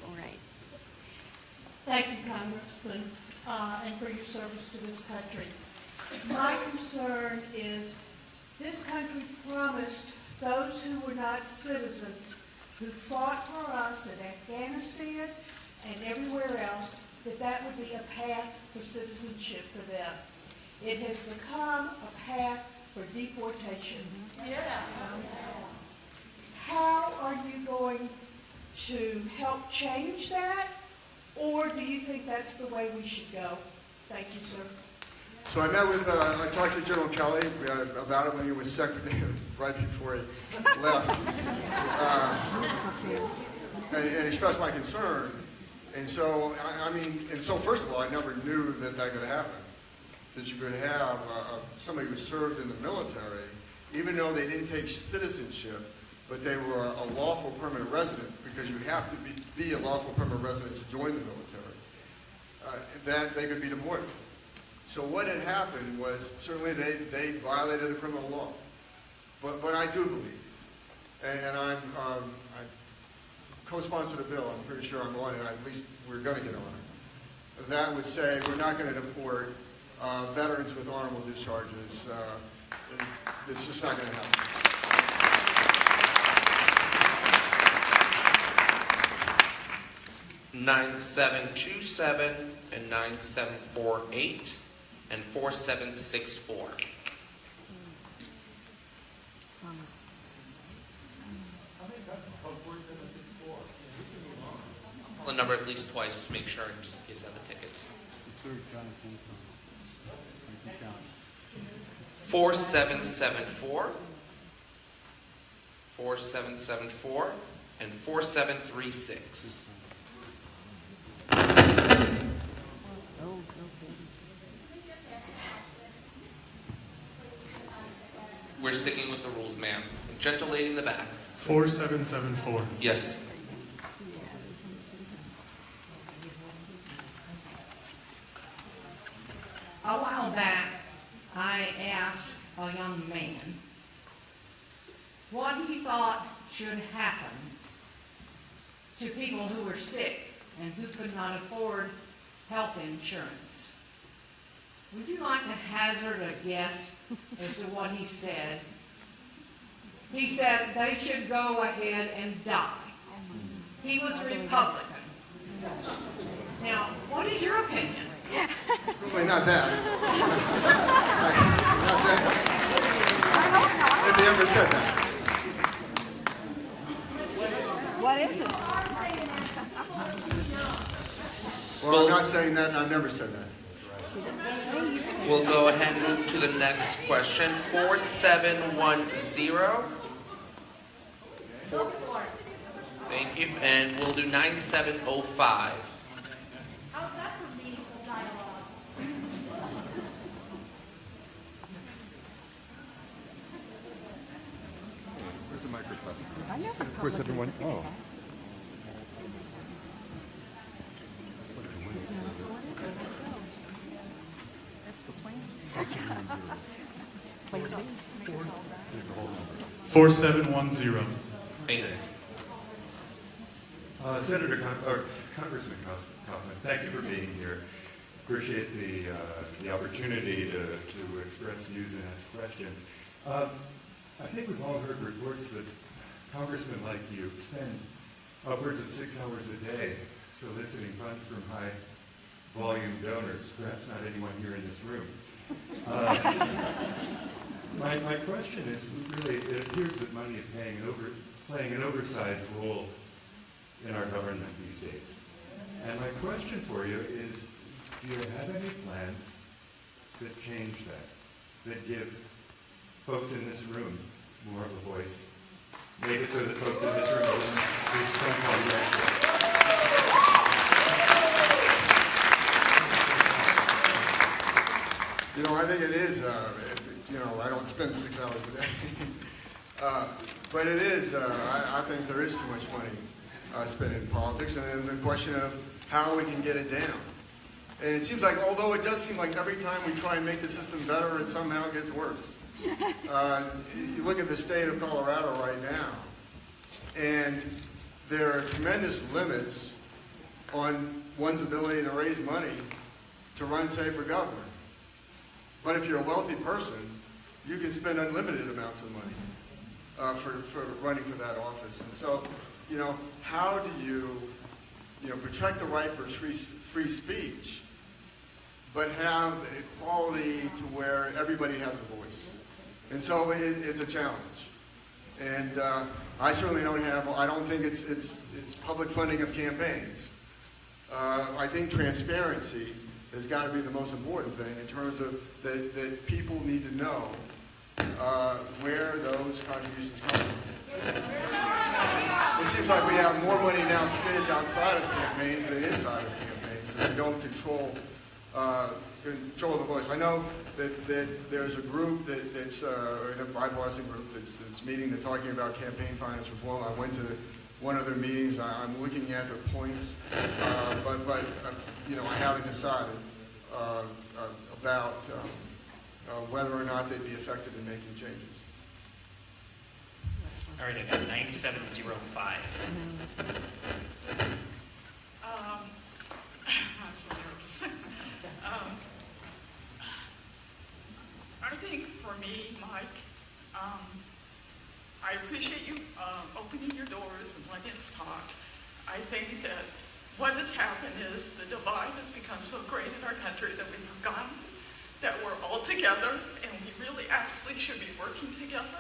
All right. Thank you, Congressman, and for your service to this country. My concern is this country promised those who were not citizens who fought for us in Afghanistan and everywhere else, that would be a path for citizenship for them. It has become a path for deportation. How are you going to help change that? Or do you think that's the way we should go? Thank you, sir. So I met with, I talked to General Kelly about it when he was secretary, right before he left, and expressed my concern. And so, so first of all, I never knew that could happen. That you could have somebody who served in the military, even though they didn't take citizenship, but they were a lawful permanent resident, because you have to be a lawful permanent resident to join the military, that they could be deported. So what had happened was, certainly they violated a criminal law. But I do believe, and I co-sponsored a bill, I'm pretty sure I'm on it, at least we're going to get on it, that would say we're not going to deport veterans with honorable discharges. It's just not going to happen. (9727) and 9748 and 4764. The number at least twice to make sure, just in case I have the tickets. 4774, 4774, and 4736. We're sticking with the rules, ma'am. Gentle lady in the back. 4774. Yes. A while back, I asked a young man what he thought should happen to people who were sick and who could not afford health insurance. Would you like to hazard a guess as to what he said? He said they should go ahead and die. He was a Republican. Now, what is your opinion? Really not that. Not that. If he ever said that. What is it? Well, I'm not saying that, and I've never said that. We'll go ahead and move to the next question. 4710. Thank you. And we'll do 9705. How's that for meaningful dialogue? Where's the microphone? Where's everyone? Oh. That's the plan. 4710. Congressman Coffman, thank you for being here. Appreciate the opportunity to express views and ask questions. I think we've all heard reports that congressmen like you spend upwards of 6 hours a day soliciting funds from high-volume donors, perhaps not anyone here in this room. My question is, really, it appears that money is playing an oversized role in our government these days. And my question for you is, do you have any plans that change that give folks in this room more of a voice? Make it so that folks in this room don't speak some call to action. You know, I think it is, I don't spend 6 hours a day. But it is, I think there is too much money spent in politics, and then the question of how we can get it down. And it seems like, although it does seem like every time we try and make the system better, it somehow gets worse. You look at the state of Colorado right now, and there are tremendous limits on one's ability to raise money to run safer government. But if you're a wealthy person, you can spend unlimited amounts of money for running for that office. And so, how do you protect the right for free speech, but have equality to where everybody has a voice? And so it's a challenge. And I certainly don't think it's public funding of campaigns. I think transparency has got to be the most important thing in terms of that people need to know where those contributions come from. It seems like we have more money now spent outside of campaigns than inside of campaigns, and we don't control the voice. I know that there's a group that's a bipartisan group that's meeting, they're talking about campaign finance reform. I went to one of their meetings. I'm looking at their points, but I haven't decided about whether or not they'd be effective in making changes. All right, I got 9705. I'm so nervous. I think for me, Mike, I appreciate you opening your doors and letting us talk. I think that what has happened is the divide has become so great in our country that we've forgotten that we're all together and we really absolutely should be working together.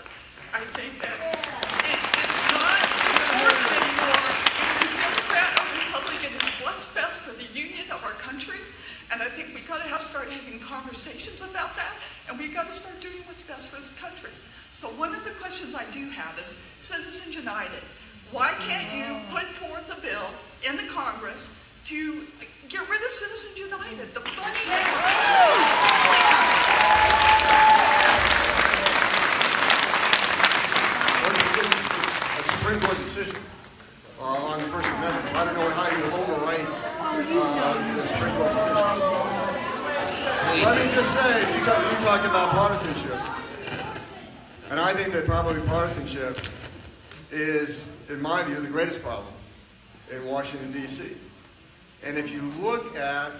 I think that it's not important anymore if you're Democrat or Republican. It's what's best for the union of our country. And I think we got to start having conversations about that. And we've got to start doing what's best for this country. So one of the questions I do have is Citizens United. Why can't you put forth a bill in the Congress to get rid of Citizens United? The money that it's a Supreme Court decision on the First Amendment, so I don't know how you overwrite the Supreme Court decision. Let me just say, you talked about partisanship, and I think that probably partisanship is, in my view, the greatest problem in Washington, D.C. And if you look at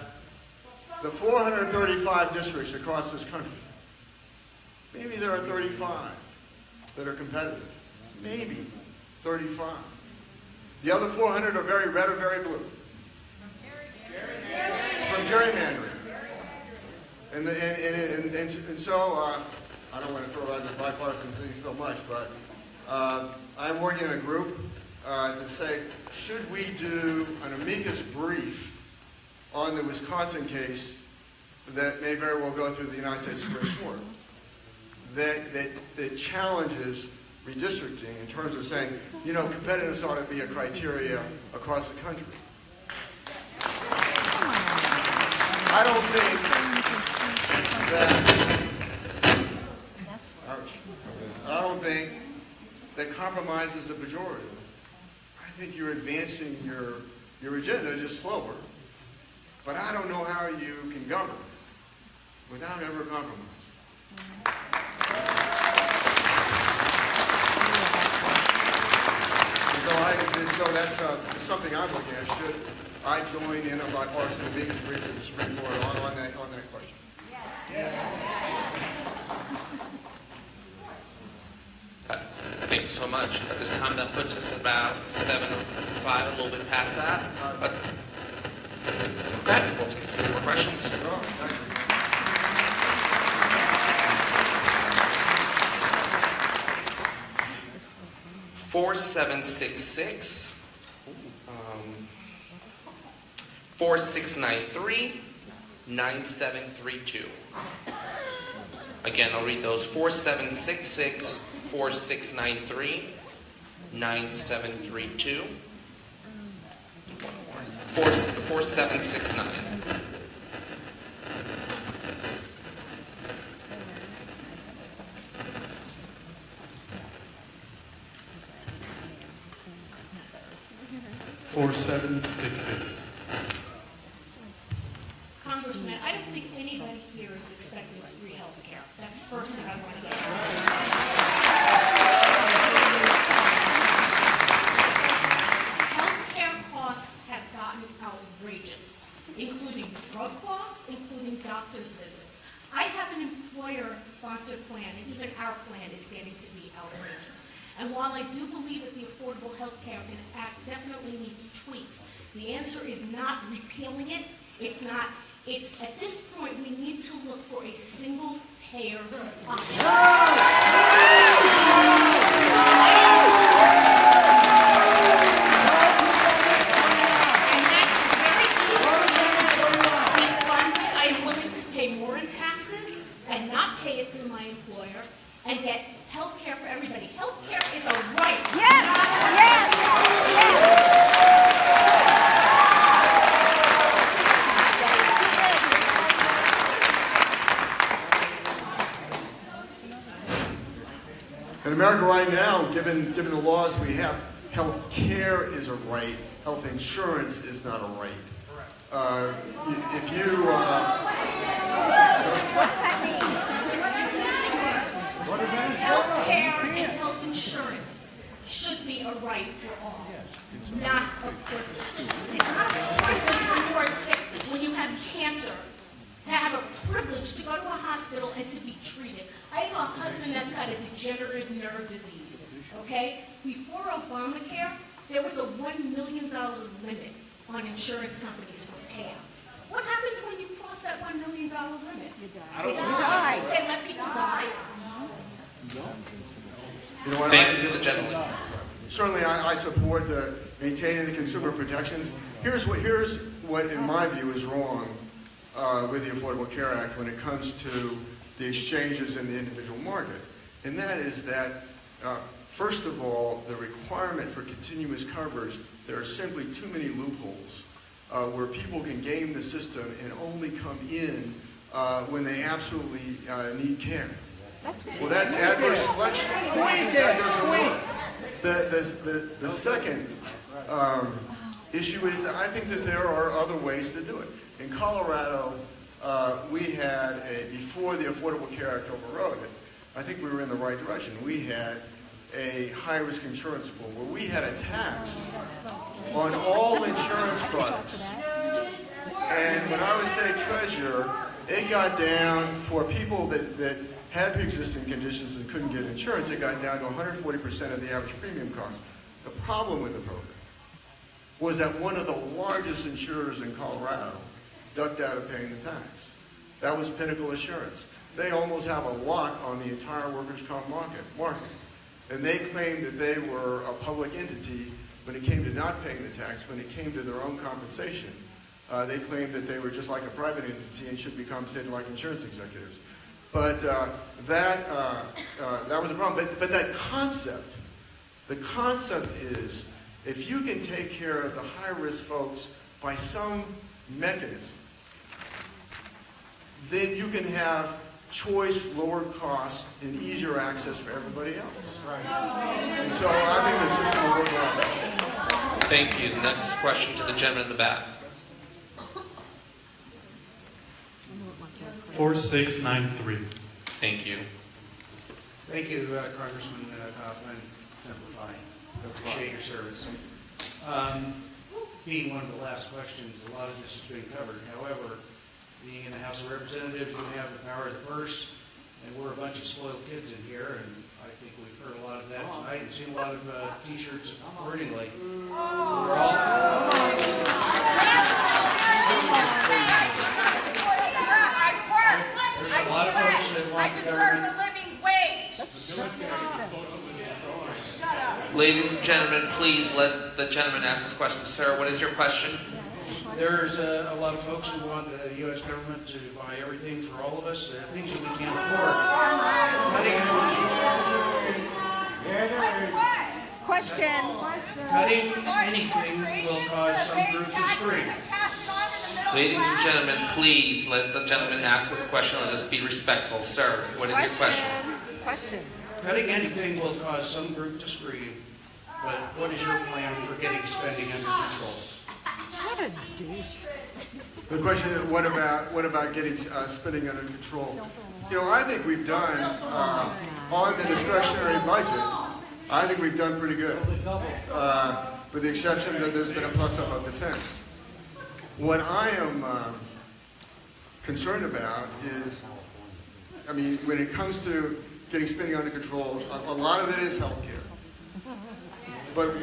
the 435 districts across this country, maybe there are 35 that are competitive. Maybe 35. The other 400 are very red or very blue. From gerrymandering. And so, I don't want to throw out the bipartisan thing so much, but I'm working in a group to say, should we do an amicus brief on the Wisconsin case that may very well go through the United States Supreme Court that challenges redistricting in terms of saying, you know, competitiveness ought to be a criteria across the country. I don't think that compromise is a pejorative. I think you're advancing your agenda just slower, but I don't know how you can govern without ever compromising. So that's something I'm looking at. Should I join in a bipartisan amicus brief to the Supreme Court on that question? Thank you so much. At this time, that puts us about 7:05, a little bit past that. But okay, we'll take a few more questions. Thank you. 4766, 4693, 9732. Again, I'll read those. 4766, 4693, 9732. 4769. Congressman, I don't think anybody here is expecting free health care. That's the first thing I want to get. Healthcare costs have gotten outrageous, including drug costs, including doctor's visits. I have an employer-sponsored plan, and even our plan is getting to be outrageous. And while I do believe that the Affordable Health Care Act definitely needs tweaks, the answer is not repealing it. It's not. It's at this point we need to look for a single payer option. I'm willing to pay more in taxes and not pay it through my employer and get health care for everybody. Health care is a right. Yes! Yes! Yes! In America right now, given the laws we have, health care is a right. Health insurance is not a right. If you... What does that mean? Health care and health insurance should be a right for all, not a privilege. It's not a privilege when you are sick, when you have cancer, to have a privilege to go to a hospital and to be treated. I have a husband that's got a degenerative nerve disease, okay? Before Obamacare, there was a $1 million limit on insurance companies for payouts. What happens when you cross that $1 million limit? You die. You say let people die? You know what? Thank you to the gentleman. Certainly, I support maintaining the consumer protections. Here's what, in my view, is wrong with the Affordable Care Act when it comes to the exchanges in the individual market. And that is that, first of all, the requirement for continuous coverage, there are simply too many loopholes where people can game the system and only come in when they absolutely need care. Well, that's adverse selection. That doesn't work. The second issue is I think that there are other ways to do it. In Colorado, we had, before the Affordable Care Act overrode it, I think we were in the right direction. We had a high-risk insurance pool where we had a tax on all insurance products. And when I was state treasurer, it got down for people that had pre-existing conditions and couldn't get insurance, it got down to 140% of the average premium cost. The problem with the program was that one of the largest insurers in Colorado ducked out of paying the tax. That was Pinnacle Assurance. They almost have a lock on the entire workers' comp market. And they claimed that they were a public entity when it came to not paying the tax, when it came to their own compensation. They claimed that they were just like a private entity and should be compensated like insurance executives. But that was a problem. But that concept, the concept is if you can take care of the high-risk folks by some mechanism, then you can have choice, lower cost, and easier access for everybody else. And so I think the system will work a lot better. Thank you. Next question to the gentleman in the back. 4693. Thank you. Thank you, Congressman Coffman. Simplify. Appreciate your service. Being one of the last questions, a lot of this has been covered. However, being in the House of Representatives, we have the power of the purse, and we're a bunch of spoiled kids in here, and I think we've heard a lot of that tonight and seen a lot of T-shirts accordingly. We're all... There's a lot of folks that want the government... Ladies and gentlemen, please let the gentleman ask his question. Sir, what is your question? There's a lot of folks who want the U.S. government to buy everything for all of us, things that we can't afford. Cutting anything will cause some group to scream. Ladies and gentlemen, please let the gentleman ask his question. Let us be respectful. Sir, what is your question? Cutting anything will cause some group to scream, but what is your plan for getting spending under control? What a douche. The question is, what about getting spending under control? You know, I think we've done, on the discretionary budget, I think we've done pretty good, with the exception that there's been a plus-up of defense. What I am concerned about is, I mean, when it comes to getting spending under control, a lot of it is health care. But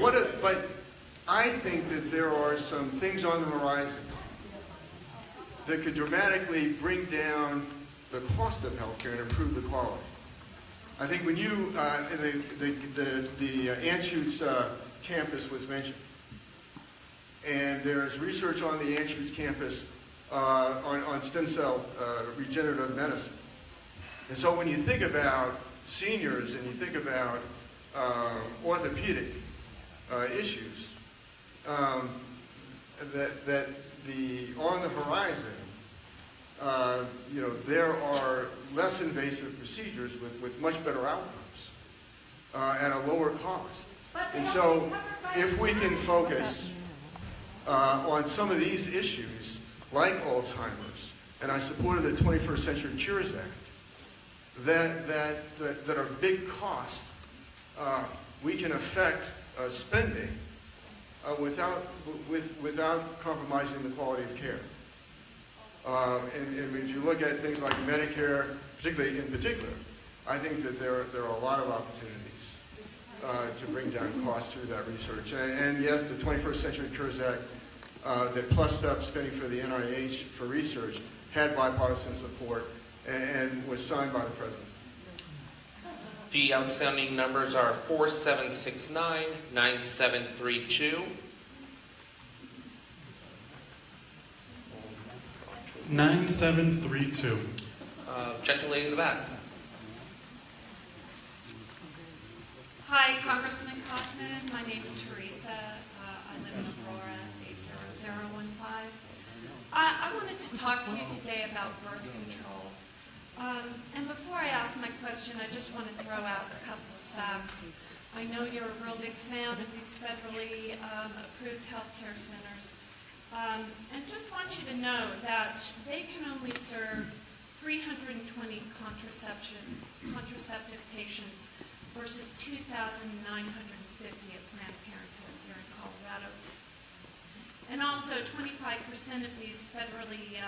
I think that there are some things on the horizon that could dramatically bring down the cost of health care and improve the quality. I think when you, the Anschutz campus was mentioned, and there's research on the Anschutz campus on stem cell regenerative medicine. And so when you think about seniors and you think about orthopedic issues, that on the horizon, you know, there are less invasive procedures with much better outcomes at a lower cost. And so if we can focus on some of these issues, like Alzheimer's, and I supported the 21st Century Cures Act, that are big cost, we can affect spending without compromising the quality of care. And if you look at things like Medicare, in particular, I think that there are a lot of opportunities to bring down costs through that research. And yes, the 21st Century Cures Act that plussed up spending for the NIH for research had bipartisan support and was signed by the president. The outstanding numbers are 4769, 9732. 9732. Gentle lady in the back. Hi, Congressman Coffman. My name's Teresa. I live in Aurora, 80015. I wanted to talk to you today about birth control. And before I ask my question, I just want to throw out a couple of facts. I know you're a real big fan of these federally approved healthcare centers. And just want you to know that they can only serve 320 contraceptive patients versus 2,950 at Planned Parenthood here in Colorado. And also 25% of these federally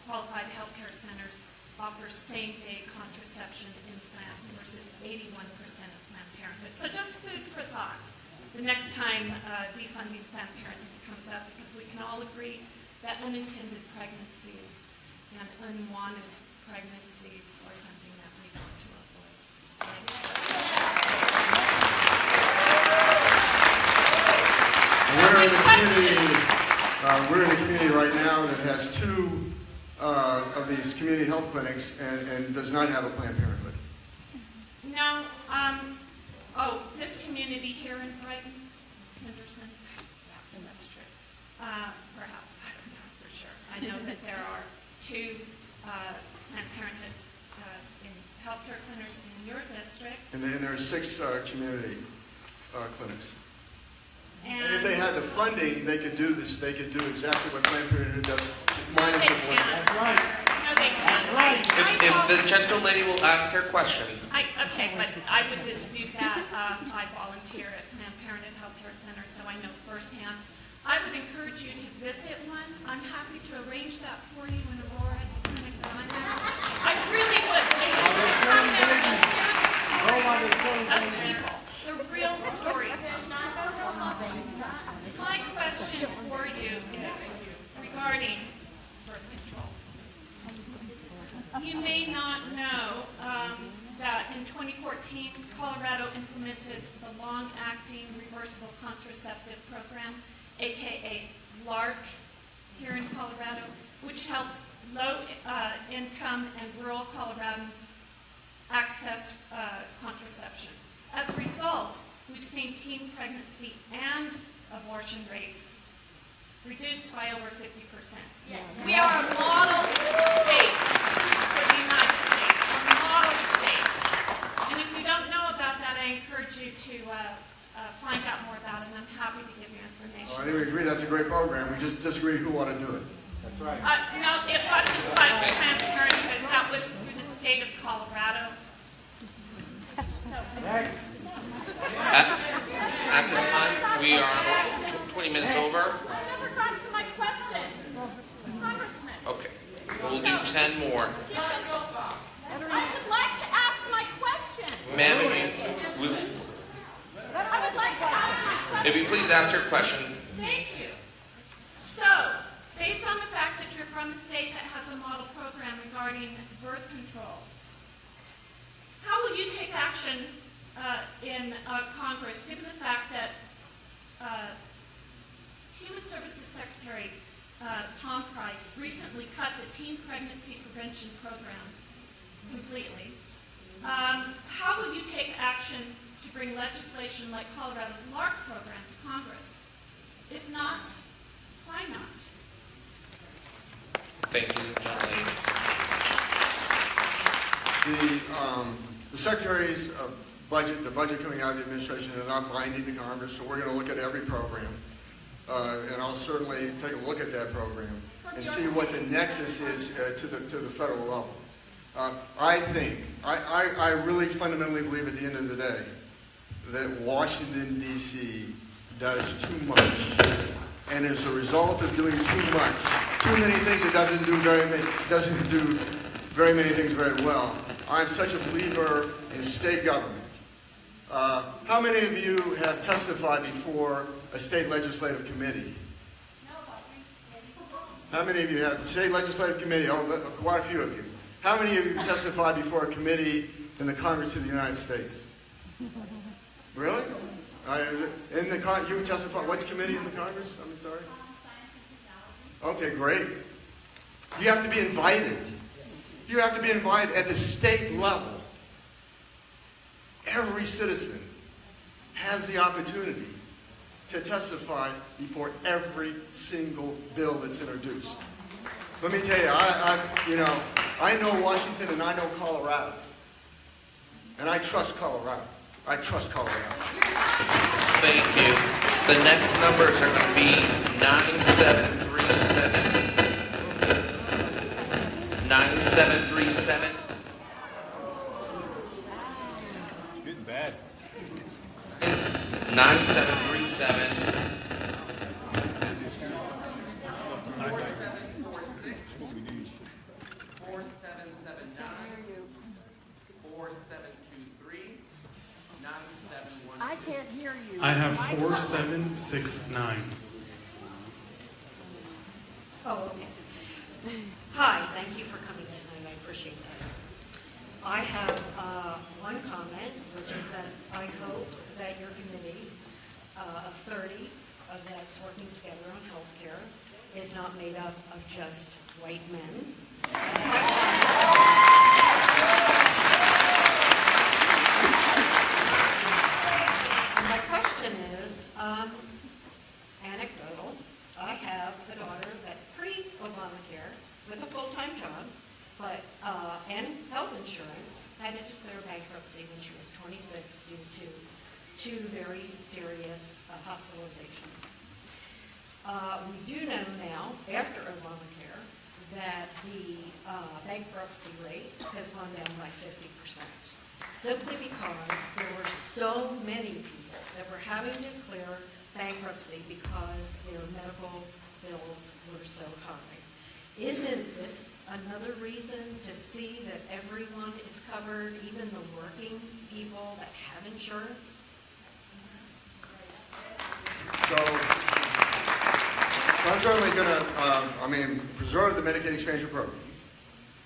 qualified healthcare centers offer same-day contraception implant versus 81% of Planned Parenthood. So just food for thought the next time defunding Planned Parenthood comes up, because we can all agree that unintended pregnancies and unwanted pregnancies are something that we want to avoid. We're in a community right now that has two of these community health clinics and does not have a Planned Parenthood. No, this community here in Brighton, Henderson, yeah, that's true. Perhaps, I don't know for sure. I know that there are two Planned Parenthoods in healthcare centers in your district. And then there are 6 community clinics. And if they had the funding, they could do this. They could do exactly what Planned Parenthood does, minus the funding. That's right. No, they can't. If the gentle lady will ask her question. Okay, but I would dispute that. I volunteer at Planned Parenthood Healthcare Center, so I know firsthand. I would encourage you to visit one. I'm happy to arrange that for you in Aurora, the clinic that I'm at. I really would. You should come there and hear the stories of people. The real stories. My question for you is regarding birth control. You may not know that in 2014, Colorado implemented the long-acting reversible contraceptive program, aka LARC, here in Colorado, which helped low-income and rural Coloradans access contraception. As a result, we've seen teen pregnancy and abortion rates reduced by over 50%. Yes. We are a model state for the United States, a model state. And if you don't know about that, I encourage you to find out more about it, and I'm happy to give you information. I think we agree that's a great program. We just disagree who ought to do it. That's right. No, it wasn't by Planned Parenthood. That was through the state of Colorado. At this time, we are 20 minutes over. Never got to my question. Congressman. Okay, we'll do 10 more. I would like to ask my question. Ma'am, I would like to ask my question. if you please ask your question. Thank you. So, based on the fact that you're from a state that has a model program regarding birth control, how will you take action in Congress, given the fact that Human Services Secretary Tom Price recently cut the teen pregnancy prevention program completely? How will you take action to bring legislation like Colorado's LARC program to Congress? If not, why not? Thank you, gentle lady. The Secretary's budget, the budget coming out of the administration is not binding to Congress, so we're going to look at every program. And I'll certainly take a look at that program and see what the nexus is to the federal level. I really fundamentally believe at the end of the day that Washington, D.C. does too much. And as a result of doing too much, too many things, it doesn't do very many things very well. I'm such a believer in state government. How many of you have testified before a state legislative committee? How many of you have state legislative committee? Oh, quite a few of you. How many of you testified before a committee in the Congress of the United States? Really? You testified, what committee in the Congress? I'm sorry? Okay, great. You have to be invited. You have to be invited at the state level. Every citizen has the opportunity to testify before every single bill that's introduced. Let me tell you, I know Washington and I know Colorado. And I trust Colorado. I trust Colorado. Thank you. The next numbers are going to be 9737. 9737. Getting bad. 9737. I can't hear you. I have 4769. Oh, okay. Hi, thank you for coming tonight. I appreciate that. I have one comment, which is that I hope that your committee of 30 that's working together on health care is not made up of just white men. That's my My question is, anecdotal. I have a daughter that pre-Obamacare with a full-time job, and health insurance, had to declare bankruptcy when she was 26 due to 2 very serious hospitalizations. We do know now, after Obamacare, that the bankruptcy rate has gone down by 50%. Simply because there were so many people that were having to declare bankruptcy because their medical bills were so high. Isn't this another reason to see that everyone is covered, even the working people that have insurance? So I'm certainly going to, preserve the Medicaid expansion program.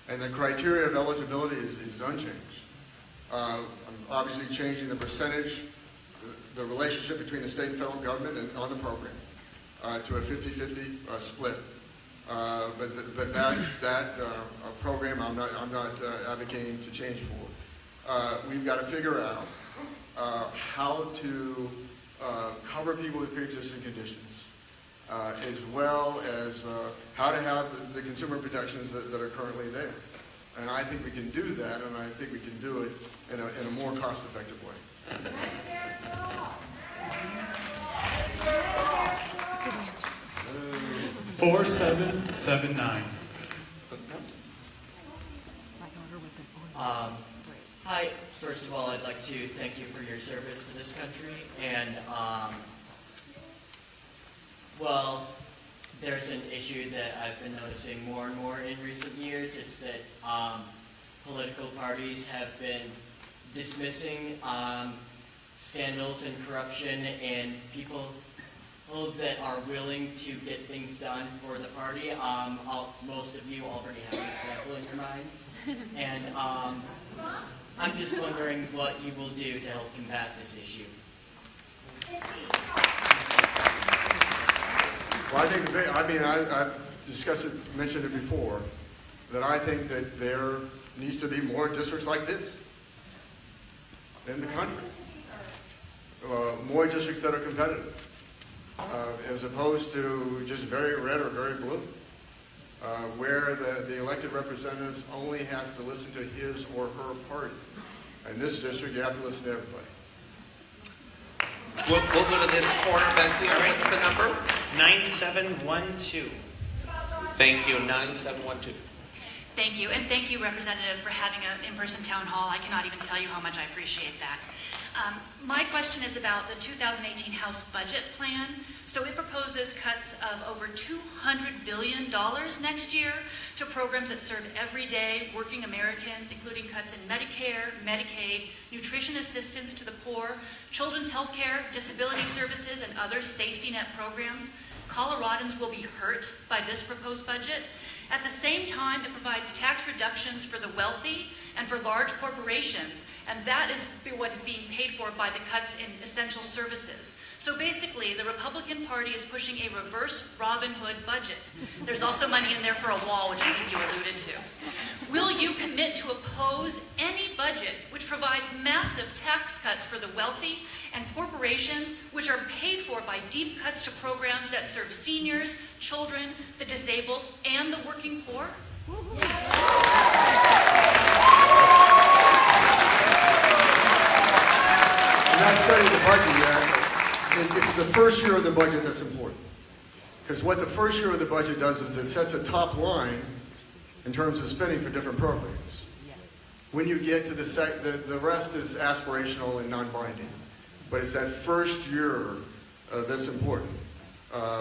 And the criteria of eligibility is unchanged. I'm obviously changing the percentage, the relationship between the state and federal government and on the program to a 50-50 split. But that program I'm not advocating to change for. We've got to figure out how to cover people with pre-existing conditions, as well as how to have the consumer protections that are currently there. And I think we can do that, and I think we can do it in a more cost-effective way. 4779. Hi. First of all, I'd like to thank you for your service to this country. And, well, there's an issue that I've been noticing more and more in recent years. It's that political parties have been dismissing scandals and corruption and people that are willing to get things done for the party. Most of you already have an example in your minds. And I'm just wondering what you will do to help combat this issue. Well, I think I've discussed it, mentioned it before, that I think that there needs to be more districts like this in the country. More districts that are competitive, as opposed to just very red or very blue, where the elected representatives only has to listen to his or her party. In this district, you have to listen to everybody. We'll go to this corner back here. What's the number? 9712. Thank you, 9712. Thank you, and thank you, Representative, for having an in-person town hall. I cannot even tell you how much I appreciate that. My question is about the 2018 House budget plan. So it proposes cuts of over $200 billion next year to programs that serve everyday working Americans, including cuts in Medicare, Medicaid, nutrition assistance to the poor, children's health care, disability services, and other safety net programs. Coloradans will be hurt by this proposed budget. At the same time, it provides tax reductions for the wealthy and for large corporations, and that is what is being paid for by the cuts in essential services. So basically, the Republican Party is pushing a reverse Robin Hood budget. There's also money in there for a wall, which I think you alluded to. Will you commit to oppose any budget which provides massive tax cuts for the wealthy and corporations, which are paid for by deep cuts to programs that serve seniors, children, the disabled, and the working poor? I'm not studying the budget yet. It's the first year of the budget that's important. Because what the first year of the budget does is it sets a top line in terms of spending for different programs. When you get to the rest is aspirational and non-binding. But it's that first year that's important.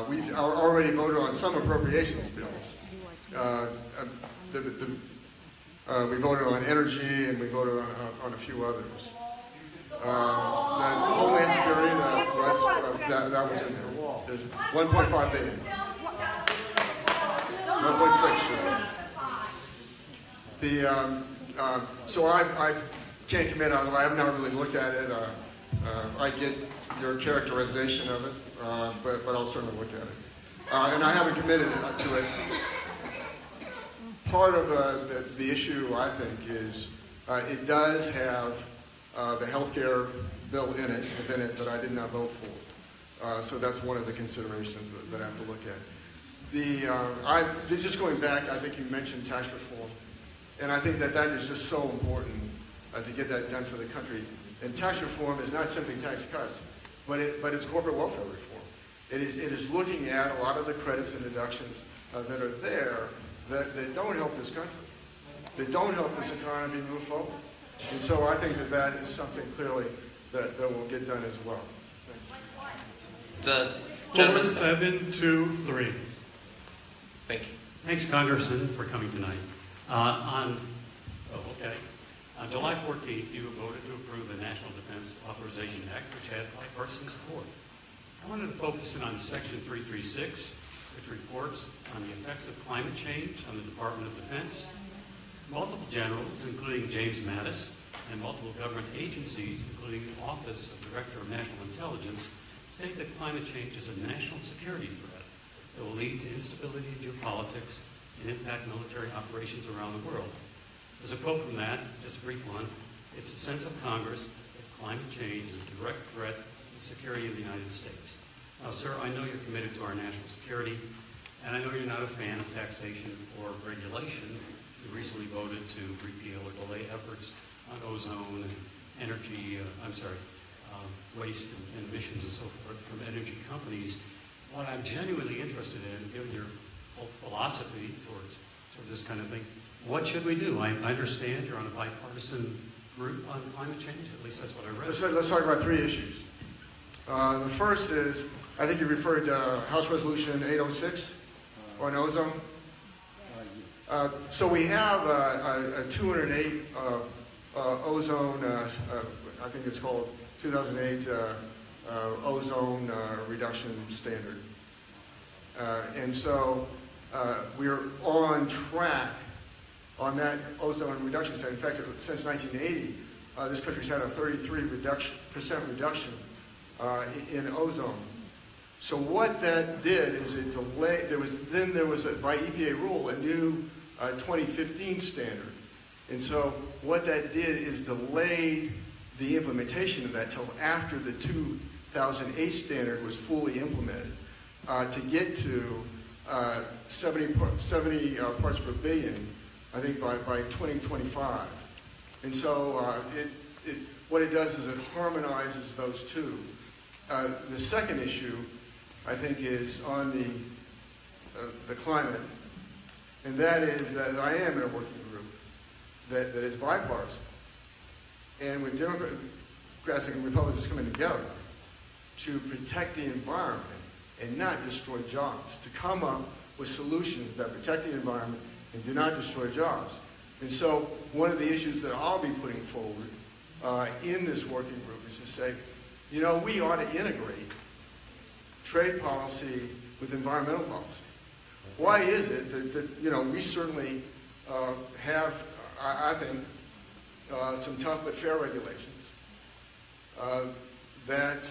We've already voted on some appropriations bills. We voted on energy and we voted on a few others. The Homeland Security, that was in there. There's 1.5 billion. 1.6 sure. So I can't commit on it. I have not really looked at it. I get your characterization of it, but I'll certainly look at it. And I haven't committed to it. Part of the issue, I think, is it does have the health care bill within it that I did not vote for. So that's one of the considerations that I have to look at. Just going back, I think you mentioned tax reform. And I think that is just so important to get that done for the country. And tax reform is not simply tax cuts, but it's corporate welfare reform. It is looking at a lot of the credits and deductions that are there that don't help this country, that don't help this economy move forward. And so I think that is something clearly that will get done as well. The gentleman. 4723. Thank you. Thanks, Congressman, for coming tonight. On July 14th, you voted to approve the National Defense Authorization Act, which had bipartisan support. I wanted to focus in on Section 336, which reports on the effects of climate change on the Department of Defense. Multiple generals, including James Mattis, and multiple government agencies, including the Office of Director of National Intelligence, state that climate change is a national security threat that will lead to instability in geopolitics and impact military operations around the world. There's a quote from that, just a brief one. It's the sense of Congress that climate change is a direct threat to the security of the United States. Now, sir, I know you're committed to our national security, and I know you're not a fan of taxation or regulation. You recently voted to repeal or delay efforts on ozone and energy, waste and emissions and so forth from energy companies. What I'm genuinely interested in, given your whole philosophy towards this kind of thing, what should we do? I understand you're on a bipartisan group on climate change. At least that's what I read. Let's talk about three issues. The first is, I think you referred to House Resolution 806 on ozone. So we have a 208 ozone, I think it's called 2008 ozone reduction standard. And so we're on track on that ozone reduction standard. In fact, since 1980, this country's had a 33% reduction in ozone. So what that did is it delayed, there was by EPA rule, a new 2015 standard. And so what that did is delayed the implementation of that till after the 2008 standard was fully implemented to get to 70 parts per billion, I think by 2025. And so what it does is it harmonizes those two. The second issue, I think, is on the climate, and that is that I am in a working group that is bipartisan, and with Democrats and Republicans coming together to protect the environment and not destroy jobs, to come up with solutions that protect the environment and do not destroy jobs. And so one of the issues that I'll be putting forward in this working group is to say, you know, we ought to integrate trade policy with environmental policy. Why is it that you know, we certainly have, I think, some tough but fair regulations that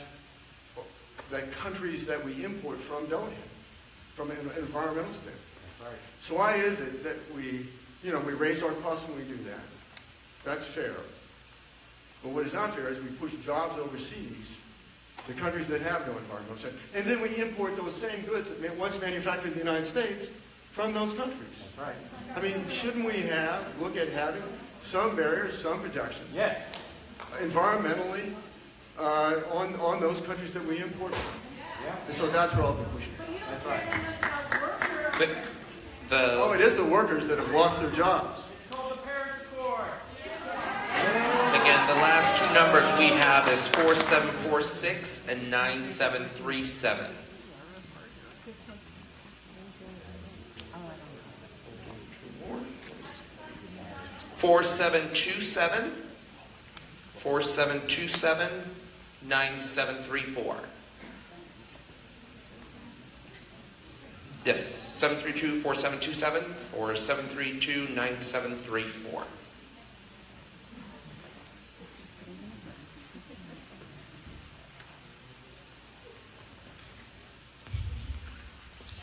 countries that we import from don't have, from an environmental standpoint. Right. So why is it that we raise our costs when we do that? That's fair. But what is not fair is we push jobs overseas to countries that have no environmental standards. And then we import those same goods that once manufactured in the United States from those countries. Right. I mean, shouldn't we look at having some barriers, some protections, Yes. environmentally, on those countries that we import from? Yeah. And so that's what I'll be pushing. That's right. Oh, it is the workers that have lost their jobs. Again, the last two numbers we have is 4746 and 9737. (4727), 4727, 9734. Yes, 732-4727 or 732-9734.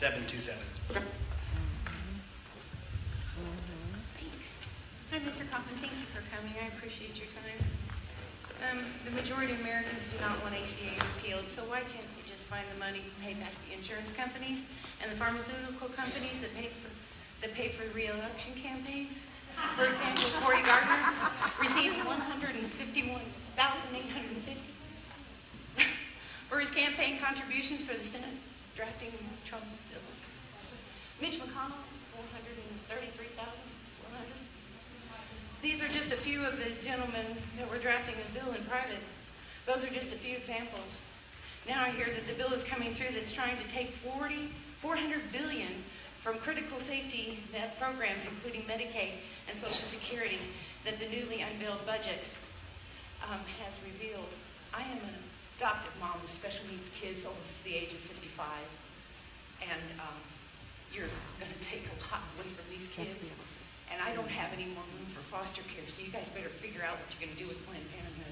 Okay. Hi, Mr. Coffman. Thank you for coming. I appreciate your time. The majority of Americans do not want ACA repealed, so why can't we just find the money to pay back the insurance companies and the pharmaceutical companies that pay for re-election campaigns? For example, Cory Gardner received $151,850 for his campaign contributions for the Senate drafting Trump's bill. Mitch McConnell, $433,400. These are just a few of the gentlemen that were drafting the bill in private. Those are just a few examples. Now I hear that the bill is coming through that's trying to take $400 billion from critical safety net programs, including Medicaid and Social Security, that the newly unveiled budget has revealed. I am an adopted mom with special needs kids over the age of 55, and you're going to take a lot away from these kids. And I don't have any more room for foster care, so you guys better figure out what you're going to do with Planned Parenthood.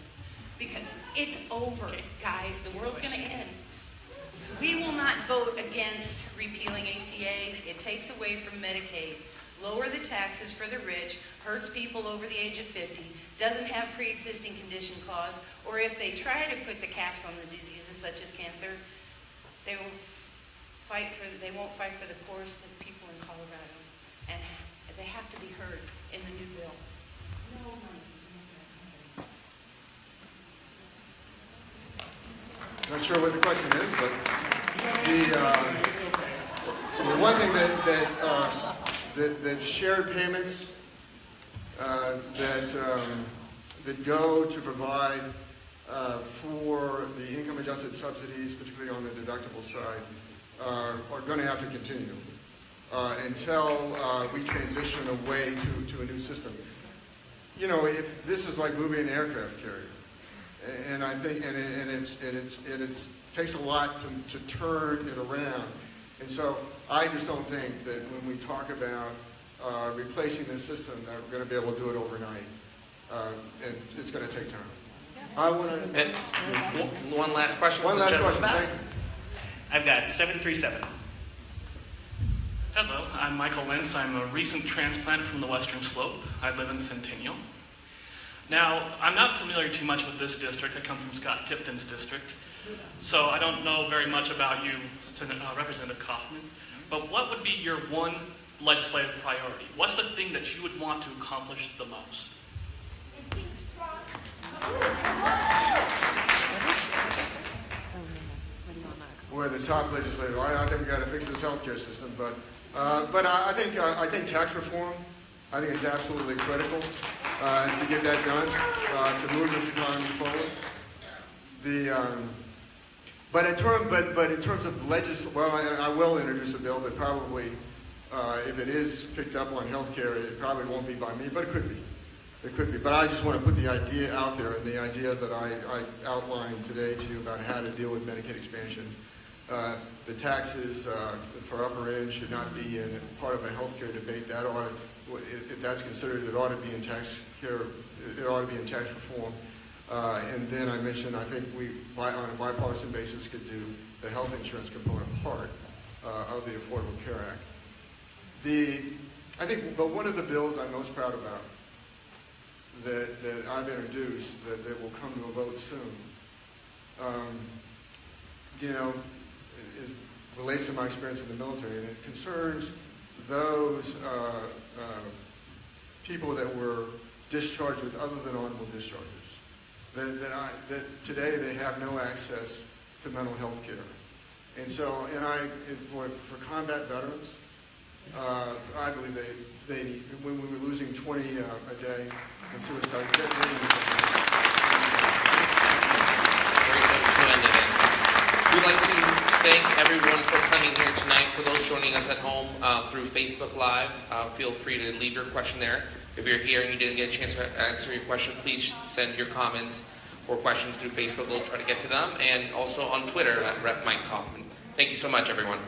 Because it's over, guys. The world's going to end. We will not vote against repealing ACA. It takes away from Medicaid. Lower the taxes for the rich, hurts people over the age of 50, doesn't have pre-existing condition clause, or if they try to put the caps on the diseases such as cancer, they won't fight for the poorest of people in Colorado. And they have to be heard in the new bill. No money. Not sure what the question is, but the one thing that shared payments that go to provide for the income-adjusted subsidies, particularly on the deductible side, are going to have to continue until we transition away to a new system. You know, if this is like moving an aircraft carrier, and I think, and it takes a lot to turn it around, and so I just don't think that when we talk about replacing this system that we're going to be able to do it overnight, and it's going to take time. I want to. One last question. One last question. Thank you. I've got 737. Hello, I'm Michael Lentz. I'm a recent transplant from the Western Slope. I live in Centennial. Now, I'm not familiar too much with this district. I come from Scott Tipton's district. So I don't know very much about you, Representative Coffman. But what would be your one legislative priority? What's the thing that you would want to accomplish the most? We're the top legislative. I think we've got to fix this healthcare system, but I think tax reform, I think it's absolutely critical to get that done, to move this economy forward. But in terms of legislation, well, I will introduce a bill, but probably if it is picked up on healthcare, it probably won't be by me, but it could be. It could be. But I just want to put the idea out there, and the idea that I outlined today to you about how to deal with Medicaid expansion. The taxes for upper end should not be part of a healthcare debate. That ought, if that's considered, it ought to be in tax care. it ought to be in tax reform. And then I mentioned, I think we, on a bipartisan basis, could do the health insurance component part of the Affordable Care Act. But one of the bills I'm most proud about that I've introduced that will come to a vote soon, relates to my experience in the military, and it concerns those people that were discharged with other than honorable discharges. That today they have no access to mental health care. And so, for combat veterans, I believe they need, when we were losing 20 a day in suicide, they need We'd like to thank everyone for coming here tonight. For those joining us at home through Facebook Live, feel free to leave your question there. If you're here and you didn't get a chance to answer your question, please send your comments or questions through Facebook. We'll try to get to them. And also on Twitter at Rep. Mike Coffman. Thank you so much, everyone.